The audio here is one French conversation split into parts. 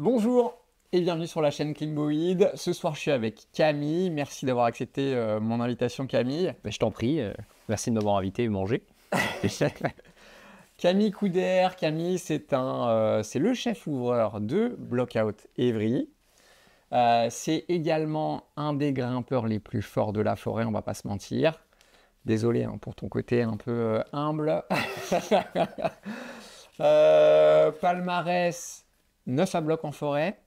Bonjour et bienvenue sur la chaîne Klimboïd. Ce soir, je suis avec Camille. Merci d'avoir accepté mon invitation, Camille. Je t'en prie, merci de m'avoir invité à manger. Camille Couder. Camille, c'est le chef ouvreur de Blockout Évry. C'est également un des grimpeurs les plus forts de la forêt, on va pas se mentir. Désolé pour ton côté un peu humble. Palmarès, 9 à bloc en forêt.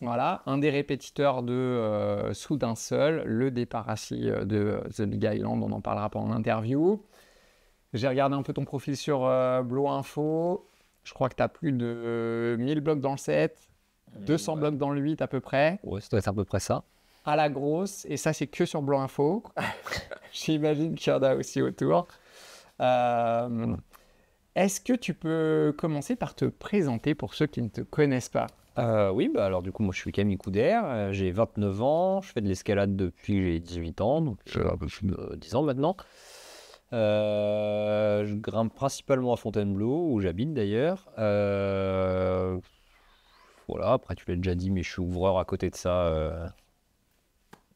Voilà, un des répétiteurs de Soudain Seul, le départ assis de The Big Island, on en parlera pendant l'interview. J'ai regardé un peu ton profil sur Blow Info. Je crois que tu as plus de 1000 blocs dans le 7, 200 blocs dans le 8 à peu près. Ouais, ça doit être à peu près ça. À la grosse, et ça c'est que sur Blow Info. J'imagine qu'il y en a aussi autour. Est-ce que tu peux commencer par te présenter pour ceux qui ne te connaissent pas? Oui, alors du coup, moi je suis Camille Couder, j'ai 29 ans, je fais de l'escalade depuis que j'ai 18 ans, donc un peu plus de 10 ans maintenant. Je grimpe principalement à Fontainebleau, où j'habite d'ailleurs. Voilà, après tu l'as déjà dit, mais je suis ouvreur à côté de ça.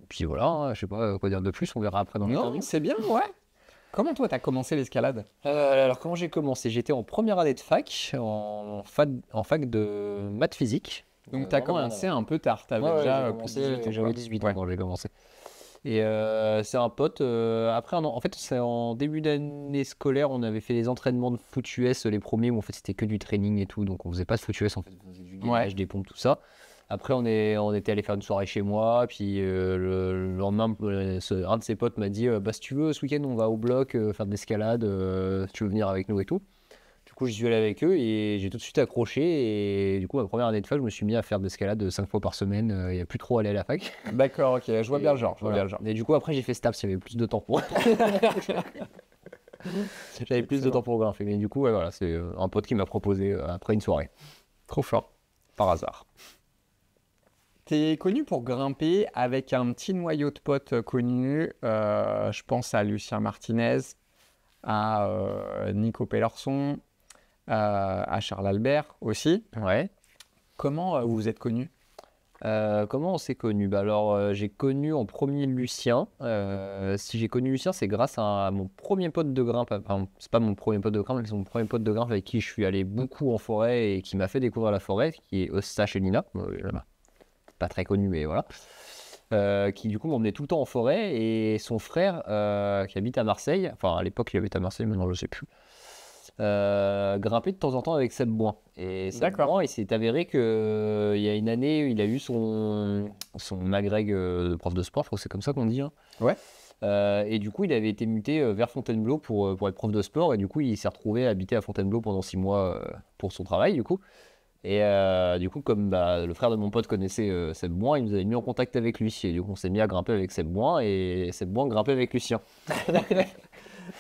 Puis voilà, hein, je sais pas quoi dire de plus, on verra après dans l'interview. Non, c'est bien, ouais. Comment toi, tu as commencé l'escalade? Alors comment j'ai commencé? J'étais en première année de fac, en fac de maths physique. Donc tu as commencé un peu tard, tu avais déjà j'avais 18 ans quand j'ai commencé. Et c'est un pote, après en fait c'est en début d'année scolaire, on avait fait les entraînements de foot US, les premiers où en fait c'était que du training et tout, donc on faisait pas de foot US, en fait on faisait du gainage, des pompes, tout ça. Après, on était allé faire une soirée chez moi, puis le lendemain, un de ses potes m'a dit si tu veux, ce week-end, on va au bloc faire de l'escalade, si tu veux venir avec nous et tout. Du coup, j'y suis allé avec eux et j'ai tout de suite accroché. Et du coup, ma première année de fac, je me suis mis à faire de l'escalade 5 fois par semaine. Il n'y a plus trop à aller à la fac. D'accord, ok, je vois bien le genre. Et du coup, après, j'ai fait STAPS, il y avait plus de temps pour. J'avais plus de temps pour grimper. Mais du coup, voilà, c'est un pote qui m'a proposé après une soirée. Trop fort. Par hasard. T'es connu pour grimper avec un petit noyau de potes connus. Je pense à Lucien Martinez, à Nico Pellerson, à Charles Albert aussi. Ouais. Comment vous vous êtes connus? Comment on s'est connus? Alors, j'ai connu en premier Lucien. Si j'ai connu Lucien, c'est grâce à mon premier pote de grimpe. Enfin, c'est pas mon premier pote de grimpe, mais c'est mon premier pote de grimpe avec qui je suis allé beaucoup en forêt et qui m'a fait découvrir la forêt, qui est Eustache et Nina. Pas très connu, mais voilà. Qui du coup m'emmenait tout le temps en forêt, et son frère qui habite à Marseille, enfin à l'époque il habite à Marseille, maintenant je sais plus, grimpait de temps en temps avec Seb Boin. Et Seb Boin, il s'est avéré que il y a une année, il a eu son agrég de prof de sport, je crois que c'est comme ça qu'on dit. Hein. Ouais. Et du coup, il avait été muté vers Fontainebleau pour être prof de sport, et du coup, il s'est retrouvé à habiter à Fontainebleau pendant 6 mois pour son travail, du coup. Et du coup, comme le frère de mon pote connaissait Seb Boin, il nous avait mis en contact avec lui. Et du coup, on s'est mis à grimper avec Seb Boin, et Seb Boin grimpait avec Lucien.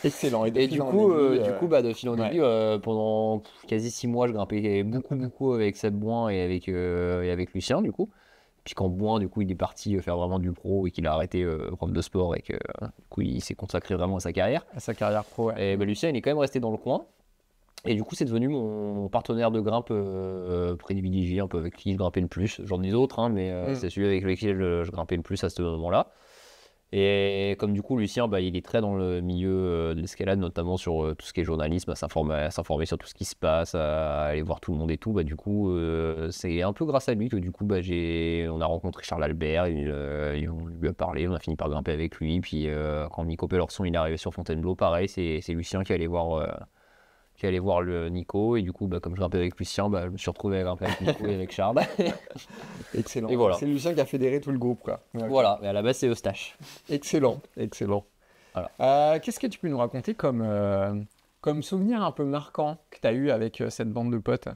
Excellent. Et du coup, de fil en aiguille, pendant quasi 6 mois, je grimpais beaucoup avec Seb Boin et avec Lucien, du coup. Puis quand Boin, du coup, il est parti faire vraiment du pro et qu'il a arrêté prof de sport et que du coup, il s'est consacré vraiment à sa carrière. À sa carrière pro, ouais. Et Lucien, il est quand même resté dans le coin. Et du coup, c'est devenu mon partenaire de grimpe privilégié, un peu avec qui je grimpais le plus. J'en ai d'autres, hein, mais c'est celui avec lequel je grimpais le plus à ce moment-là. Et comme du coup, Lucien, il est très dans le milieu de l'escalade, notamment sur tout ce qui est journalisme, à s'informer sur tout ce qui se passe, à aller voir tout le monde et tout. Du coup, c'est un peu grâce à lui que du coup, on a rencontré Charles Albert, on lui a parlé, on a fini par grimper avec lui. Puis quand Nico Pellerson il est arrivé sur Fontainebleau, pareil, c'est Lucien qui allait voir le Nico, et du coup comme je grimpais avec Lucien, je me suis retrouvé à grimper avec Nico et avec Charles. Excellent. Et voilà. C'est Lucien qui a fédéré tout le groupe, quoi. Voilà, mais à la base c'est Eustache. Excellent. Voilà. Qu'est-ce que tu peux nous raconter comme souvenir un peu marquant que tu as eu avec cette bande de potes?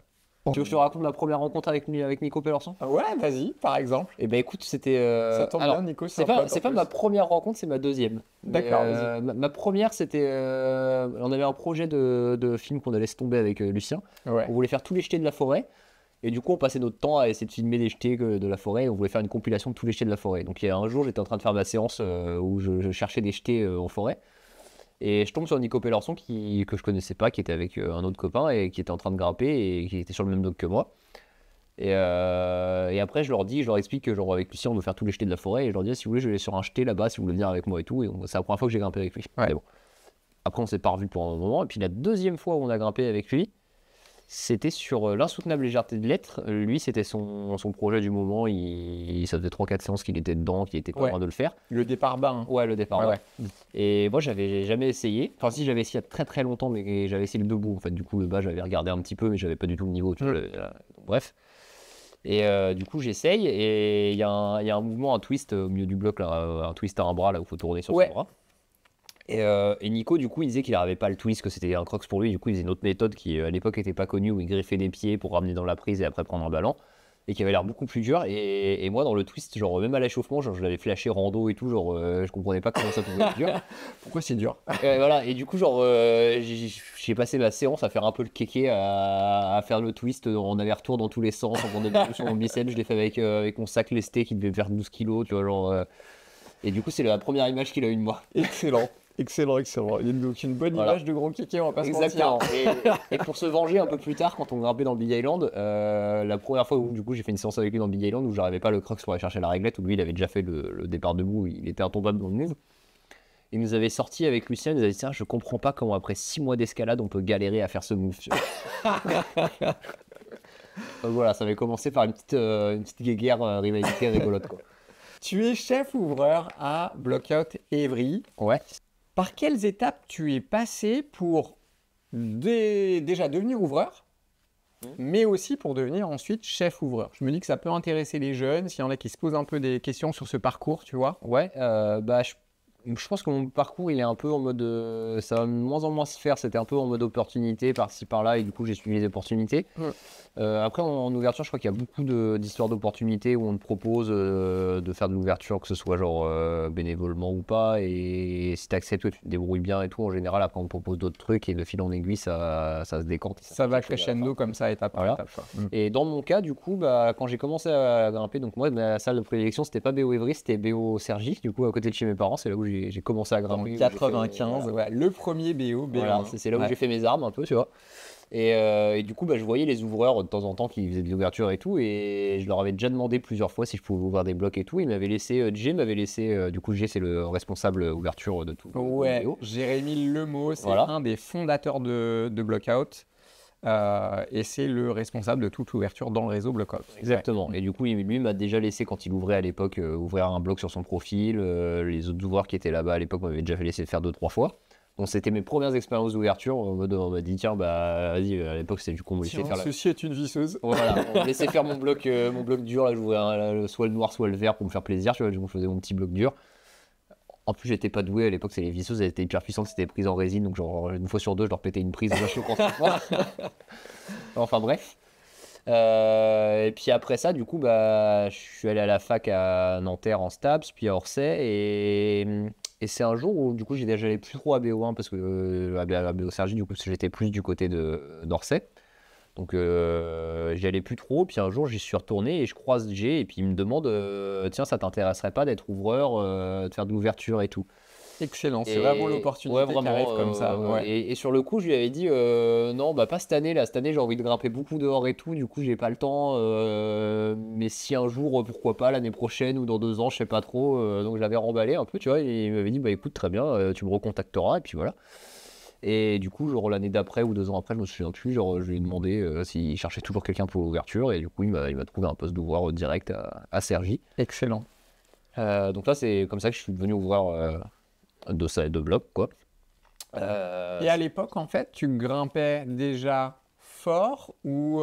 Tu veux que je te raconte ma première rencontre avec Nico Pellerson? Ouais, vas-y, par exemple. Eh ben écoute, c'était... Ça tombe bien, Nico, c'est pas ma première rencontre, c'est ma deuxième. D'accord, vas-y. Ma première, c'était... on avait un projet de film qu'on allait se tomber avec Lucien. Ouais. On voulait faire tous les jetés de la forêt. Et du coup, on passait notre temps à essayer de filmer des jetés de la forêt. Et on voulait faire une compilation de tous les jetés de la forêt. Donc il y a un jour, j'étais en train de faire ma séance où je cherchais des jetés en forêt. Et je tombe sur Nico Pellerson que je connaissais pas, qui était avec un autre copain et qui était en train de grimper et qui était sur le même dock que moi. Et après, je leur explique que genre avec Lucien, on veut faire tous les jetés de la forêt. Et je leur dis, si vous voulez, je vais aller sur un jeté là-bas, si vous voulez venir avec moi et tout. Et c'est la première fois que j'ai grimpé avec lui. Ouais. Mais bon. Après, on s'est pas revu pour un moment. Et puis la deuxième fois où on a grimpé avec lui, c'était sur l'insoutenable légèreté de l'être. Lui, c'était son projet du moment. Ça faisait 3-4 séances qu'il était dedans, qu'il était pas loin de le faire. Le départ bas. Hein. Ouais, le départ Ouais. bas. Et moi, j'avais jamais essayé. Enfin, si, j'avais essayé il y a très très longtemps, mais j'avais essayé le debout. En fait, du coup, le bas, j'avais regardé un petit peu, mais j'avais pas du tout le niveau. Tu vois, bref. Et du coup, j'essaye. Et il y a un mouvement, un twist au milieu du bloc, là, un twist à un bras, là où il faut tourner sur son bras. Et Nico, du coup, il disait qu'il n'arrivait pas le twist, que c'était un crocs pour lui. Du coup, il faisait une autre méthode qui, à l'époque, n'était pas connue, où il griffait des pieds pour ramener dans la prise et après prendre un ballon. Et qui avait l'air beaucoup plus dur. Et moi, dans le twist, genre, même à l'échauffement, genre, je l'avais flashé rando et tout. Genre, je comprenais pas comment ça pouvait être dur. Pourquoi c'est dur? Voilà. Et du coup, genre, j'ai passé ma séance à faire un peu le kéké, à faire le twist en aller-retour dans tous les sens. En faisant des sur mon bicep, je l'ai fait avec mon sac lesté qui devait faire 12 kilos, tu vois, genre. Et du coup, c'est la première image qu'il a eue de moi. Excellent. Excellent. Il y a donc une bonne image de gros kéké, on va pas se mentir. Exactement. Et pour se venger un peu plus tard, quand on grimpait dans le Big Island, la première fois où du coup j'ai fait une séance avec lui dans le Big Island où j'arrivais pas le crocs pour aller chercher la réglette, où lui il avait déjà fait le départ debout, il était intombable dans le move. Il nous avait sorti avec Lucien, il nous avait dit tiens, je comprends pas comment après 6 mois d'escalade on peut galérer à faire ce move. Donc voilà, ça avait commencé par une petite guéguerre rivalité rigolote quoi. Tu es chef ouvreur à Blockout Évry. Ouais. Par quelles étapes tu es passé pour déjà devenir ouvreur, mais aussi pour devenir ensuite chef ouvreur? Je me dis que ça peut intéresser les jeunes, s'il y en a qui se posent un peu des questions sur ce parcours, tu vois. Ouais, je pense que mon parcours il est un peu en mode ça va de moins en moins se faire, c'était un peu en mode opportunité par-ci par-là et du coup j'ai suivi les opportunités. Après en ouverture je crois qu'il y a beaucoup d'histoires d'opportunités où on te propose de faire de l'ouverture, que ce soit genre bénévolement ou pas, et si tu acceptes, tu te débrouilles bien et tout, en général après on te propose d'autres trucs et de fil en aiguille ça se décante. Ça va crescendo comme ça, étape par étape. Et dans mon cas du coup quand j'ai commencé à grimper, donc moi ma salle de prédilection c'était pas BO Évry, c'était BO Cergy, du coup à côté de chez mes parents, c'est là où j'ai commencé à grimper. En 95, voilà. le premier BO. Voilà, c'est là où j'ai fait mes armes un peu, tu vois. Et du coup, je voyais les ouvreurs de temps en temps qui faisaient de l'ouverture et tout, et je leur avais déjà demandé plusieurs fois si je pouvais ouvrir des blocs et tout. Ils m'avaient laissé, Jay m'avait laissé, du coup Jay c'est le responsable ouverture de tout. Ouais, Jérémy Lemot, c'est un des fondateurs de Blockout. Et c'est le responsable de toute l'ouverture dans le réseau Blockout. Exactement. Ouais. Et du coup, lui m'a déjà laissé, quand il ouvrait à l'époque, ouvrir un bloc sur son profil. Les autres ouvreurs qui étaient là-bas à l'époque m'avaient déjà fait laisser le faire 2-3 fois. Donc c'était mes premières expériences d'ouverture. En mode, on m'a dit tiens, bah vas-y, à l'époque c'était du coup on me laissait faire. Ceci est une visseuse. Voilà, on me laissait faire mon bloc dur. Là, j'ouvrais soit le noir, soit le vert pour me faire plaisir. Tu vois, je faisais mon petit bloc dur. En plus, j'étais pas doué à l'époque, c'est les visseuses, elles étaient hyper puissantes, c'était prises en résine, donc genre une fois sur deux, je leur pétais une prise vachement constante. Enfin bref. Et puis après ça, du coup, je suis allé à la fac à Nanterre en STAPS, puis à Orsay, et c'est un jour où du coup j'allais plus trop à BO1 parce que à BO Cergy, du coup, parce que j'étais plus du côté d'Orsay. Donc j'y allais plus trop, puis un jour j'y suis retourné et je croise Jay et puis il me demande tiens, ça t'intéresserait pas d'être ouvreur, de faire de l'ouverture et tout. Excellent, c'est vraiment l'opportunité qui arrive comme ça. Et sur le coup je lui avais dit non, pas cette année là, cette année j'ai envie de grimper beaucoup dehors et tout, du coup j'ai pas le temps, mais si un jour pourquoi pas l'année prochaine ou dans 2 ans, je sais pas trop. Donc je l'avais remballé un peu, tu vois, et il m'avait dit écoute très bien, tu me recontacteras et puis voilà. Et du coup, genre l'année d'après ou 2 ans après, je me souviens plus, genre je lui ai demandé s'il cherchait toujours quelqu'un pour l'ouverture, et du coup il m'a trouvé un poste d'ouvreur direct à Cergy. Excellent. Donc là c'est comme ça que je suis devenu ouvreur de bloc quoi. Et à l'époque en fait, tu grimpais déjà fort ou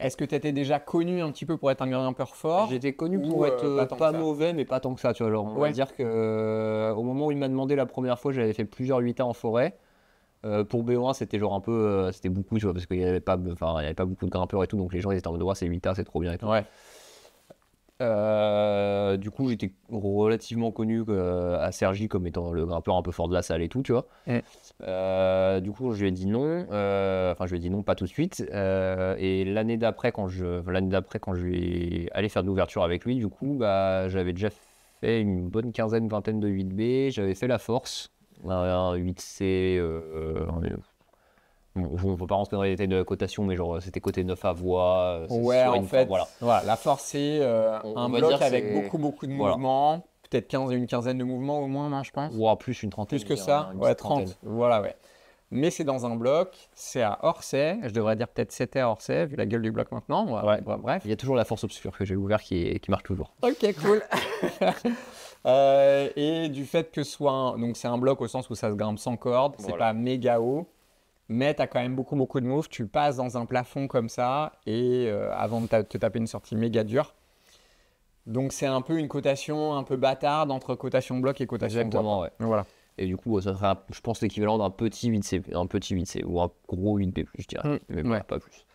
est-ce que tu étais déjà connu un petit peu pour être un grimpeur fort? J'étais connu pour être pas mauvais, mais pas tant que ça, tu vois. Alors, on va dire que au moment où il m'a demandé la première fois, j'avais fait plusieurs 8A en forêt. Pour BO1, c'était genre un peu, c'était beaucoup, tu vois, parce qu'il n'y avait pas beaucoup de grimpeurs et tout, donc les gens ils étaient en mode c'est 8A, c'est trop bien et tout. Ouais. Du coup, j'étais relativement connu à Cergy comme étant le grimpeur un peu fort de la salle et tout, tu vois. Du coup, je lui ai dit non. Enfin, je lui ai dit non, pas tout de suite. Et l'année d'après, quand je vais aller faire de l'ouverture avec lui, du coup, j'avais déjà fait une bonne vingtaine de 8B. J'avais fait la force, un 8C. on ne peut pas rentrer dans les détails de la cotation, mais genre c'était coté 9 à voix. Ouais, sur en une fait, voilà. la force, c'est un va bloc dire avec c'est- beaucoup de voilà. mouvements. Peut-être une quinzaine de mouvements au moins, non, je pense. Ou plus une trentaine. Plus que je ça, dirais, une ouais, petite trentaine. 30. Voilà, ouais. Mais c'est dans un bloc, c'est à Orsay. Je devrais dire peut-être c'était à Orsay, vu la gueule du bloc maintenant. Ouais. Bref. Il y a toujours la force obscure que j'ai ouvert qui marche toujours. Ok, cool. Et du fait que donc c'est un bloc au sens où ça se grimpe sans corde, c'est Voilà. pas méga haut, mais tu as quand même beaucoup de moves. Tu passes dans un plafond comme ça et avant de te taper une sortie méga dure. Donc c'est un peu une cotation un peu bâtarde entre cotation bloc et cotation Exactement, bois. ouais. Voilà. Et du coup, ça serait, je pense, l'équivalent d'un petit 8C, ou un gros 8B+, je dirais. Mais ouais. pas plus.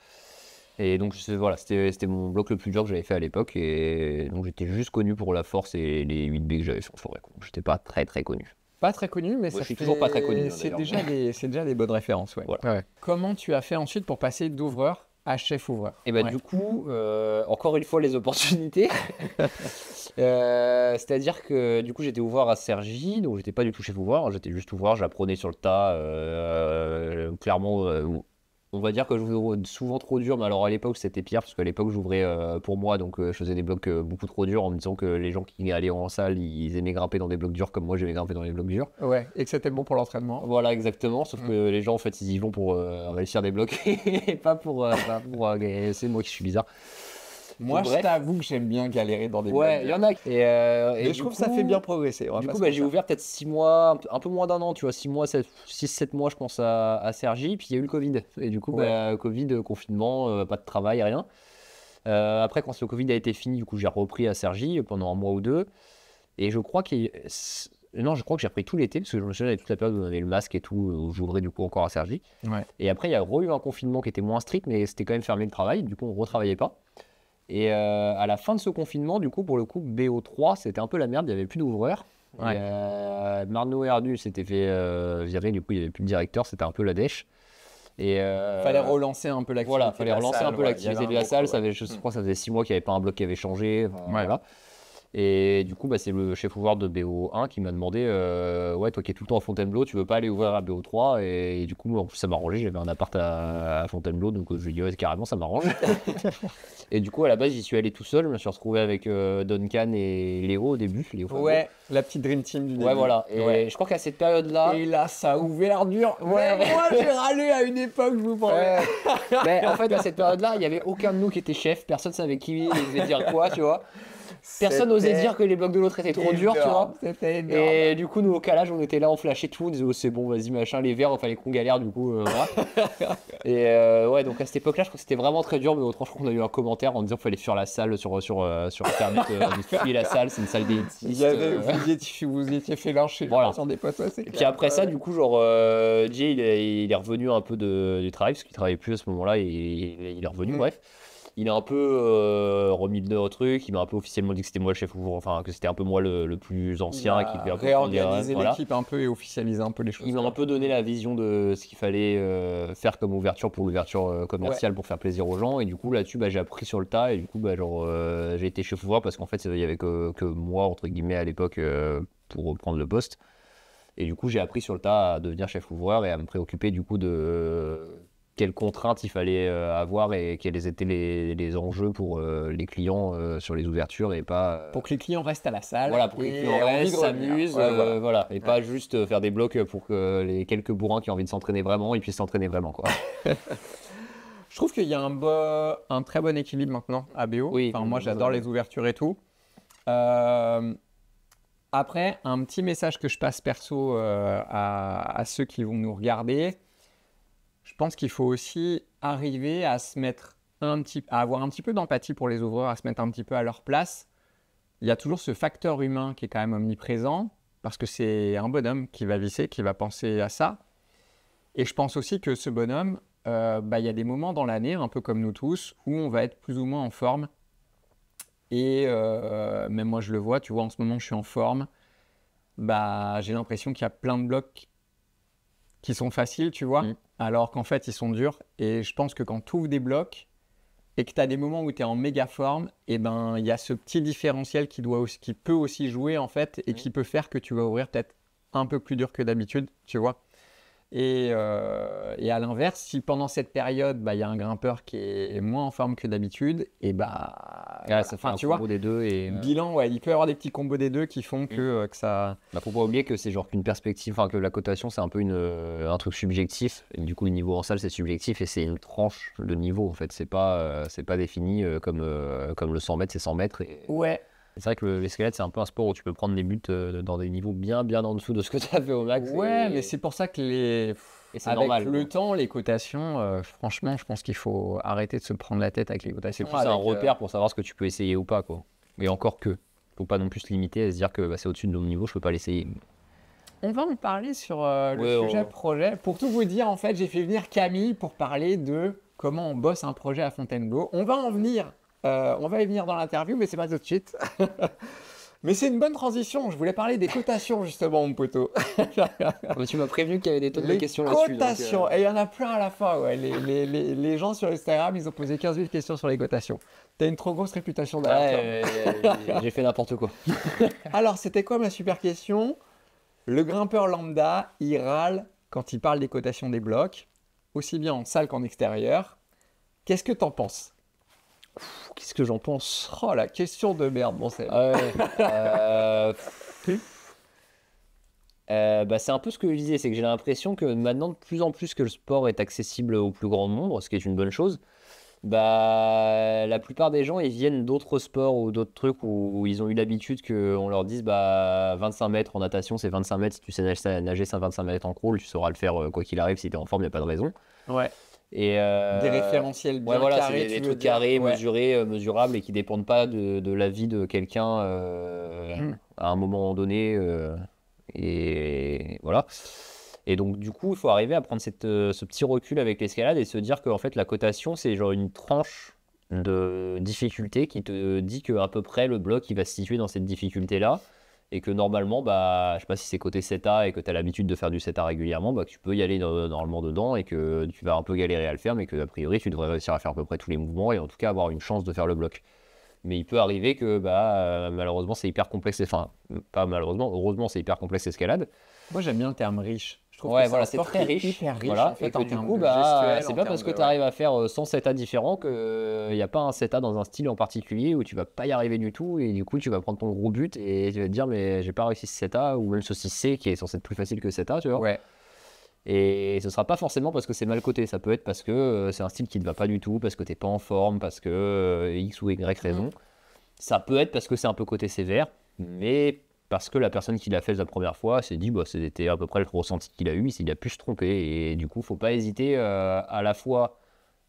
Et donc, voilà, c'était mon bloc le plus dur que j'avais fait à l'époque. Et donc, j'étais juste connu pour la force et les 8B que j'avais fait en forêt. J'étais pas très connu. Pas très connu, mais Moi, ça je suis toujours pas très connu, hein, c'est d'ailleurs. c'est déjà des bonnes références. Ouais. Voilà. Ouais. Comment tu as fait ensuite pour passer d'ouvreur à chef ouvreur? Et bah, Ouais. du coup, encore une fois, les opportunités. C'est-à-dire que du coup, j'étais ouvreur à Cergy, donc j'étais pas du tout chef ouvreur, j'étais juste ouvreur, j'apprenais sur le tas. Clairement, on va dire que j'ouvrais souvent trop dur, mais alors à l'époque, c'était pire, parce qu'à l'époque, j'ouvrais pour moi, donc je faisais des blocs beaucoup trop durs en me disant que les gens qui allaient en salle, ils aimaient grimper dans des blocs durs comme moi, j'aimais grimper dans les blocs durs. Ouais, et que c'était bon pour l'entraînement. Voilà, exactement. Sauf que les gens, en fait, ils y vont pour réussir des blocs et pas pour gagner. C'est moi qui suis bizarre. Moi, Donc, je bref. t'avoue que j'aime bien galérer dans des Ouais, blocs il y durs. en a. Et Mais du je trouve que coup, ça fait bien progresser. Du coup, j'ai ouvert peut-être 6 mois, un peu moins d'un an, tu vois, 6 mois, 6-7 mois, je pense, à Cergy. Puis il y a eu le Covid. Et du coup, Ouais. Covid, confinement, pas de travail, rien. Après, quand le Covid a été fini, du coup, j'ai repris à Cergy pendant un mois ou deux. Et je crois non, je crois que j'ai repris tout l'été, parce que je me souviens de toute la période où on avait le masque et tout, où j'ouvrais du coup encore à Cergy. Ouais. Et après, il y a eu un confinement qui était moins strict, mais c'était quand même fermé le travail, du coup, on ne retravaillait pas. Et à la fin de ce confinement, du coup, pour le coup, BO3, c'était un peu la merde, il n'y avait plus d'ouvreurs. Ouais. Marno Herdu s'était fait virer, du coup, il n'y avait plus de directeur, c'était un peu la dèche. Et Fallait relancer un peu l'activité. voilà, fallait de la relancer salle, un peu ouais. l'activité Il y de avait la un salle. beaucoup, ouais. Je crois que ça faisait 6 mois qu'il n'y avait pas un bloc qui avait changé. Enfin, Ouais. voilà. Et du coup, c'est le chef ouvreur de BO1 qui m'a demandé ouais, toi qui es tout le temps à Fontainebleau, tu veux pas aller ouvrir à BO3? Et du coup, en plus, ça m'arrangeait. J'avais un appart à Fontainebleau, donc je lui ai dit ouais, carrément, ça m'arrange. Et du coup, à la base, j'y suis allé tout seul. Je me suis retrouvé avec Duncan et Léo au début. Léo Fabio. Ouais, la petite dream team du début. Ouais, voilà. Et je crois qu'à cette période-là. Et là, ça a ouvert dur. Ouais. Même moi, j'ai râlé à une époque, je vous promets. Mais en fait, à cette période-là, il n'y avait aucun de nous qui était chef. Personne ne savait qui devait dire quoi, tu vois. Personne n'osait dire que les blocs de l'autre étaient trop durs, tu vois. C'était énorme. Et du coup, nous, au calage, on était là, on flashait tout, on disait, oh, c'est bon, vas-y, machin, les verts, il fallait qu'on galère, du coup, voilà. Et ouais, donc à cette époque-là, je crois que c'était vraiment très dur, mais autrement, je crois qu'on a eu un commentaire en disant qu'il fallait fuir la salle sur Internet, fuyer la salle, c'est une salle d'élitiste. Vous étiez fait lyncher Voilà. sur des potes, ouais, c'est Et puis clair. après ça, du coup, genre, Jay, il est revenu un peu du travail, parce qu'il travaillait plus à ce moment-là, et il est revenu, bref. Il a un peu remis le truc, il m'a un peu officiellement dit que c'était moi le chef ouvrier, enfin que c'était un peu moi le plus ancien, et qui devait un peu réorganiser voilà. l'équipe un peu et officialiser un peu les choses. Il m'a un peu donné la vision de ce qu'il fallait faire comme ouverture pour l'ouverture commerciale pour faire plaisir aux gens. Et du coup, là-dessus, j'ai appris sur le tas. Et du coup, j'ai été chef ouvreur parce qu'en fait, il n'y avait que moi, entre guillemets, à l'époque, pour prendre le poste. Et du coup, j'ai appris sur le tas à devenir chef ouvreur et à me préoccuper du coup de quelles contraintes il fallait avoir et quels étaient les enjeux pour les clients sur les ouvertures et pas... Pour que les clients restent à la salle. Voilà, pour que les clients restent, s'amusent, voilà. Et pas juste faire des blocs pour que les quelques bourrins qui ont envie de s'entraîner vraiment, ils puissent s'entraîner vraiment, quoi. Je trouve qu'il y a un très bon équilibre maintenant à BO. Oui, enfin, moi, j'adore les ouvertures et tout. Après, un petit message que je passe perso à ceux qui vont nous regarder. Je pense qu'il faut aussi arriver à se mettre à avoir un petit peu d'empathie pour les ouvreurs, à se mettre un petit peu à leur place. Il y a toujours ce facteur humain qui est quand même omniprésent, parce que c'est un bonhomme qui va visser, qui va penser à ça. Et je pense aussi que ce bonhomme, il y a des moments dans l'année, un peu comme nous tous, où on va être plus ou moins en forme. Et même moi, je le vois, tu vois, en ce moment, je suis en forme. J'ai l'impression qu'il y a plein de blocs qui sont faciles, tu vois, alors qu'en fait, ils sont durs. Et je pense que quand tu ouvres des blocs et que tu as des moments où tu es en méga forme, et il y a ce petit différentiel qui peut aussi jouer, en fait, et qui peut faire que tu vas ouvrir peut-être un peu plus dur que d'habitude, tu vois. Et à l'inverse, si pendant cette période, il y a un grimpeur qui est moins en forme que d'habitude, et ça fait un combo des deux. Et, bilan, il peut y avoir des petits combos des deux qui font que ça... Faut pas oublier que c'est genre qu'une perspective, que la cotation, c'est un peu un truc subjectif. Et du coup, le niveau en salle, c'est subjectif et c'est une tranche de niveau, en fait. C'est pas défini comme le 100 mètres, c'est 100 mètres. Ouais. C'est vrai que l'escalade, c'est un peu un sport où tu peux prendre des buts dans des niveaux bien en dessous de ce que tu as fait au max. Ouais, mais c'est pour ça que avec normal, le temps, les cotations, franchement, je pense qu'il faut arrêter de se prendre la tête avec les cotations. C'est plus un repère pour savoir ce que tu peux essayer ou pas, quoi. Et encore que, faut pas non plus se limiter à se dire que c'est au-dessus de mon niveau, je peux pas l'essayer. On va en parler sur le sujet projet. Pour tout vous dire, en fait, j'ai fait venir Camille pour parler de comment on bosse un projet à Fontainebleau. On va y venir dans l'interview, mais c'est pas tout de suite. Mais c'est une bonne transition. Je voulais parler des cotations, justement, mon poteau. Tu m'as prévenu qu'il y avait des tonnes de questions là-dessus. Les cotations, et il y en a plein à la fin. Ouais. Les gens sur Instagram, ils ont posé 15 000 questions sur les cotations. T'as une trop grosse réputation derrière toi. J'ai fait n'importe quoi. Alors, c'était quoi ma super question? Le grimpeur lambda, il râle quand il parle des cotations des blocs, aussi bien en salle qu'en extérieur. Qu'est-ce que t'en penses? Qu'est-ce que j'en pense? Oh, la question de merde, bon c'est... c'est un peu ce que je disais, c'est que j'ai l'impression que maintenant, de plus en plus que le sport est accessible au plus grand nombre, ce qui est une bonne chose, la plupart des gens, ils viennent d'autres sports ou d'autres trucs où ils ont eu l'habitude qu'on leur dise 25 mètres en natation, c'est 25 mètres, si tu sais nager, c'est 25 mètres en crawl, tu sauras le faire quoi qu'il arrive, si tu es en forme, il n'y a pas de raison. Ouais. Et des référentiels bien carrés, c'est des trucs carrés, mesurés, mesurables et qui dépendent pas de la vie de quelqu'un à un moment donné. Et voilà. Et donc du coup, il faut arriver à prendre ce petit recul avec l'escalade et se dire que en fait, la cotation, c'est genre une tranche de difficulté qui te dit qu'à peu près le bloc il va se situer dans cette difficulté-là. Et que normalement, je sais pas si c'est côté 7A et que tu as l'habitude de faire du 7A régulièrement, que tu peux y aller normalement dedans et que tu vas un peu galérer à le faire, mais que a priori tu devrais réussir à faire à peu près tous les mouvements et en tout cas avoir une chance de faire le bloc. Mais il peut arriver que malheureusement c'est hyper complexe, enfin pas malheureusement, heureusement c'est hyper complexe l'escalade. Moi j'aime bien le terme riche. Je trouve que c'est très riche. Hyper riche voilà. en fait, et que du coup, c'est pas parce que tu arrives à faire 100 7A différents qu'il n'y a pas un 7A dans un style en particulier où tu vas pas y arriver du tout et du coup tu vas prendre ton gros but et tu vas te dire mais j'ai pas réussi ce 7A ou même ce 6C qui est censé être plus facile que 7A, tu vois. Ouais. Et ce sera pas forcément parce que c'est mal coté, ça peut être parce que c'est un style qui te va pas du tout, parce que t'es pas en forme, parce que X ou Y raison. Ça peut être parce que c'est un peu côté sévère, mais parce que la personne qui l'a fait la première fois s'est dit c'était à peu près le ressenti qu'il a eu, il a pu se tromper. Et du coup, faut pas hésiter à la fois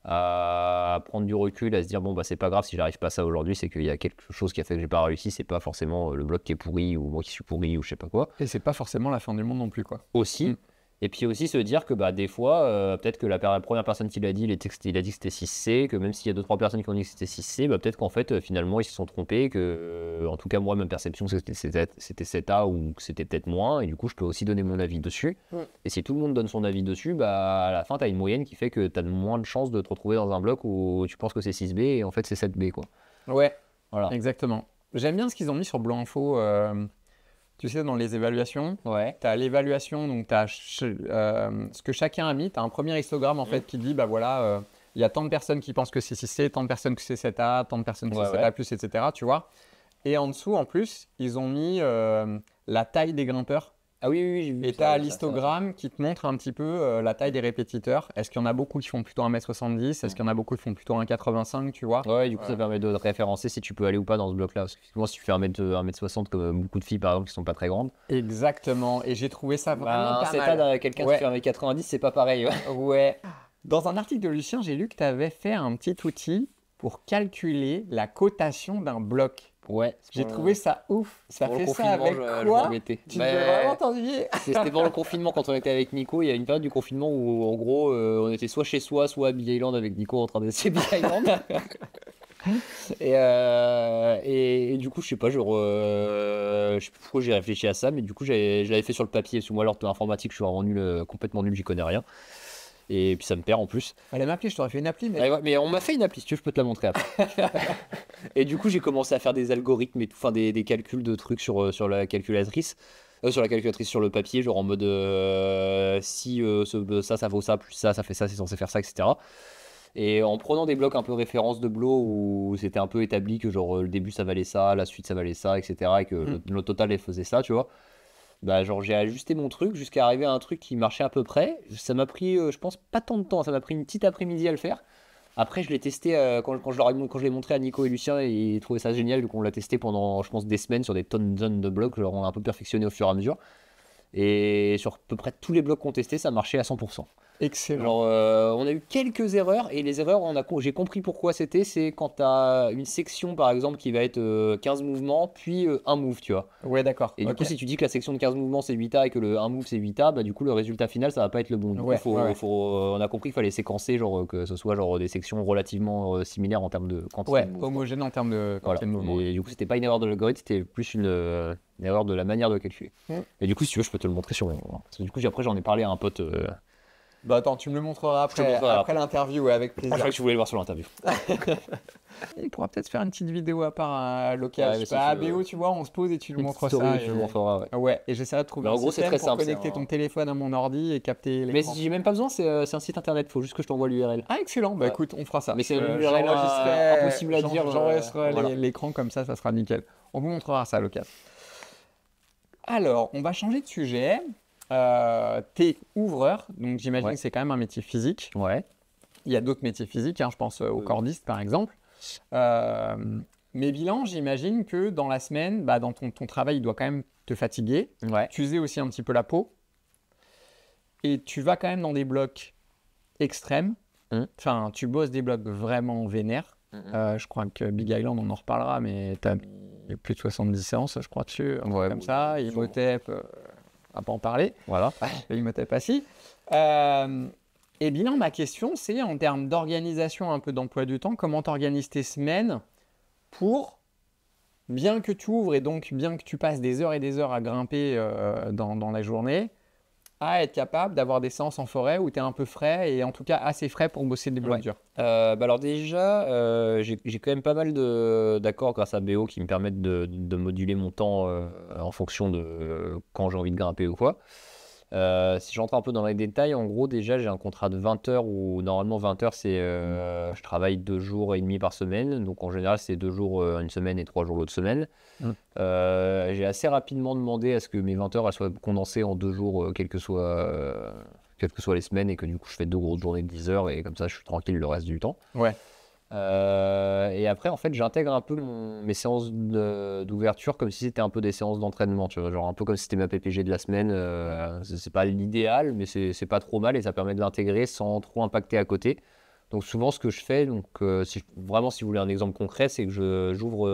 à prendre du recul, à se dire c'est pas grave si j'arrive pas à ça aujourd'hui, c'est qu'il y a quelque chose qui a fait que j'ai pas réussi, c'est pas forcément le bloc qui est pourri ou moi qui suis pourri ou je sais pas quoi. Et c'est pas forcément la fin du monde non plus, quoi. Aussi. Et puis aussi se dire que des fois, peut-être que la première personne qui l'a dit, il a dit que c'était 6C, que même s'il y a 2-3 personnes qui ont dit que c'était 6C, peut-être qu'en fait, finalement, ils se sont trompés, que, en tout cas, moi, ma perception, c'était 7A ou que c'était peut-être moins, et du coup, je peux aussi donner mon avis dessus. Et si tout le monde donne son avis dessus, à la fin, tu as une moyenne qui fait que tu as moins de chances de te retrouver dans un bloc où tu penses que c'est 6B et en fait, c'est 7B, quoi. Ouais, voilà. Exactement. J'aime bien ce qu'ils ont mis sur Blanc Info. Tu sais, dans les évaluations, tu as l'évaluation, donc tu as ce que chacun a mis. Tu as un premier histogramme en fait qui dit il y a tant de personnes qui pensent que c'est 6C, tant de personnes que c'est 7A, tant de personnes que c'est 7A+, etc. Tu vois. Et en dessous, en plus, ils ont mis la taille des grimpeurs. Ah oui, j'ai vu. Et tu as l'histogramme qui te montre un petit peu la taille des répétiteurs. Est-ce qu'il y en a beaucoup qui font plutôt 1m70? Est-ce qu'il y en a beaucoup qui font plutôt 1m85, tu vois? Ouais, du coup, ça permet de référencer si tu peux aller ou pas dans ce bloc-là. Parce que si tu fais 1m60 comme beaucoup de filles, par exemple, qui sont pas très grandes. Exactement. Et j'ai trouvé ça vraiment pas mal. Quelqu'un qui fait 1m90, c'est pas pareil. Ouais. Dans un article de Lucien, j'ai lu que tu avais fait un petit outil pour calculer la cotation d'un bloc. Ouais. J'ai trouvé ça ouf. Ça fait ça avec quoi? Tu devais vraiment t'ennuyer. C'était pendant le confinement quand on était avec Nico. Il y a une période du confinement où en gros on était soit chez soi, soit à Big Island avec Nico en train d'essayer Big Island. et du coup je sais pas, je sais plus pourquoi j'ai réfléchi à ça, mais du coup je l'avais fait sur le papier. Parce que moi alors de l'informatique je suis vraiment nul, complètement nul, j'y connais rien. Et puis ça me perd en plus. Fallait m'appeler, je t'aurais fait une appli. Mais on m'a fait une appli, si tu veux, je peux te la montrer après. Et du coup, j'ai commencé à faire des algorithmes et tout, enfin des calculs de trucs sur la calculatrice. Sur la calculatrice sur le papier, genre en mode si ça vaut ça, plus ça fait ça, c'est censé faire ça, etc. Et en prenant des blocs un peu référence de Blo où c'était un peu établi que genre le début ça valait ça, la suite ça valait ça, etc. Et que le total elle faisait ça, tu vois. Bah genre j'ai ajusté mon truc jusqu'à arriver à un truc qui marchait à peu près. Ça m'a pris, je pense, pas tant de temps, ça m'a pris une petite après-midi à le faire. Après, je l'ai testé quand je l'ai montré à Nico et Lucien, et ils trouvaient ça génial, vu qu'on l'a testé pendant, je pense, des semaines sur des tonnes de blocs. Genre, on a un peu perfectionné au fur et à mesure. Et sur à peu près tous les blocs qu'on testait, ça marchait à 100%. Excellent. Genre, on a eu quelques erreurs, et les erreurs, j'ai compris pourquoi c'était. C'est quand tu as une section, par exemple, qui va être 15 mouvements, puis un move, tu vois. Ouais, d'accord. Et du coup, si tu dis que la section de 15 mouvements c'est 8A et que le 1 move c'est 8A, bah du coup, le résultat final ça va pas être le bon. Du Ouais, coup, ouais. on a compris qu'il fallait séquencer, genre que ce soit genre des sections relativement similaires en termes de quantité Ouais, de moves, quoi. homogène en termes de Voilà. quantité de mouvement. Et du coup, c'était pas une erreur de l'algorithme, c'était plus une erreur de la manière de calculer. Et du coup, si tu veux, je peux te le montrer sur mon. Parce que du coup, après, j'en ai parlé à un pote. Bah attends, tu me le montreras Je te après, montrerai après l'interview, avec Je plaisir. crois que tu voulais le voir sur l'interview. Il pourra peut-être faire une petite vidéo à part à l'occasion. Ouais, mais Je sais si pas, tu veux. ABO, tu vois, on se pose et tu le Une montres petite story, ça. tu le montreras, ouais. Ouais, et j'essaierai de trouver Mais en un gros, c'est système très pour simple, connecter c'est ton un- téléphone à mon ordi et capter Mais l'écran. j'ai même pas besoin, c'est un site internet, faut juste que je t'envoie l'URL. Ah, excellent, bah Ouais. écoute, on fera ça. Mais c'est une URL impossible à dire. J'enregistrerai Voilà. l'écran comme ça sera nickel. On vous montrera ça à l'occasion. Alors, on va changer de sujet. T'es ouvreur, donc j'imagine Ouais. que c'est quand même un métier physique. Ouais. Il y a d'autres métiers physiques, hein, je pense aux cordistes par exemple. Mais bilan, j'imagine que dans la semaine, bah, dans ton travail, il doit quand même te fatiguer. Ouais. Tu usais aussi un petit peu la peau. Et tu vas quand même dans des blocs extrêmes. Enfin, tu bosses des blocs vraiment vénères. Je crois que Big Island, on en reparlera, mais tu as plus de 70 séances, je crois, dessus. Ouais, Comme ça, Imhotep, on va pas en parler. Voilà. Imhotep assis. Et bilan, ma question, c'est en termes d'organisation, un peu d'emploi du temps, comment tu organises tes semaines pour, bien que tu ouvres et donc bien que tu passes des heures et des heures à grimper dans la journée, à être capable d'avoir des séances en forêt où tu es un peu frais et en tout cas assez frais pour bosser des blocs durs. Bah alors déjà, j'ai quand même pas mal d'accords grâce à BO qui me permettent de moduler mon temps en fonction de quand j'ai envie de grimper ou quoi. Si j'entre un peu dans les détails, en gros déjà j'ai un contrat de 20 heures où normalement 20 heures c'est je travaille 2 jours et demi par semaine, donc en général c'est 2 jours une semaine et 3 jours l'autre semaine. J'ai assez rapidement demandé à ce que mes 20 heures elles soient condensées en 2 jours quelles que soient les semaines, et que du coup je fais 2 grosses journées de 10 heures et comme ça je suis tranquille le reste du temps. Ouais. Et après, en fait, j'intègre un peu mes séances d'ouverture comme si c'était un peu des séances d'entraînement, tu vois, genre un peu comme si c'était ma PPG de la semaine. C'est pas l'idéal, mais c'est pas trop mal et ça permet de l'intégrer sans trop impacter à côté. Donc souvent, ce que je fais, donc vraiment, si vous voulez un exemple concret, c'est que j'ouvre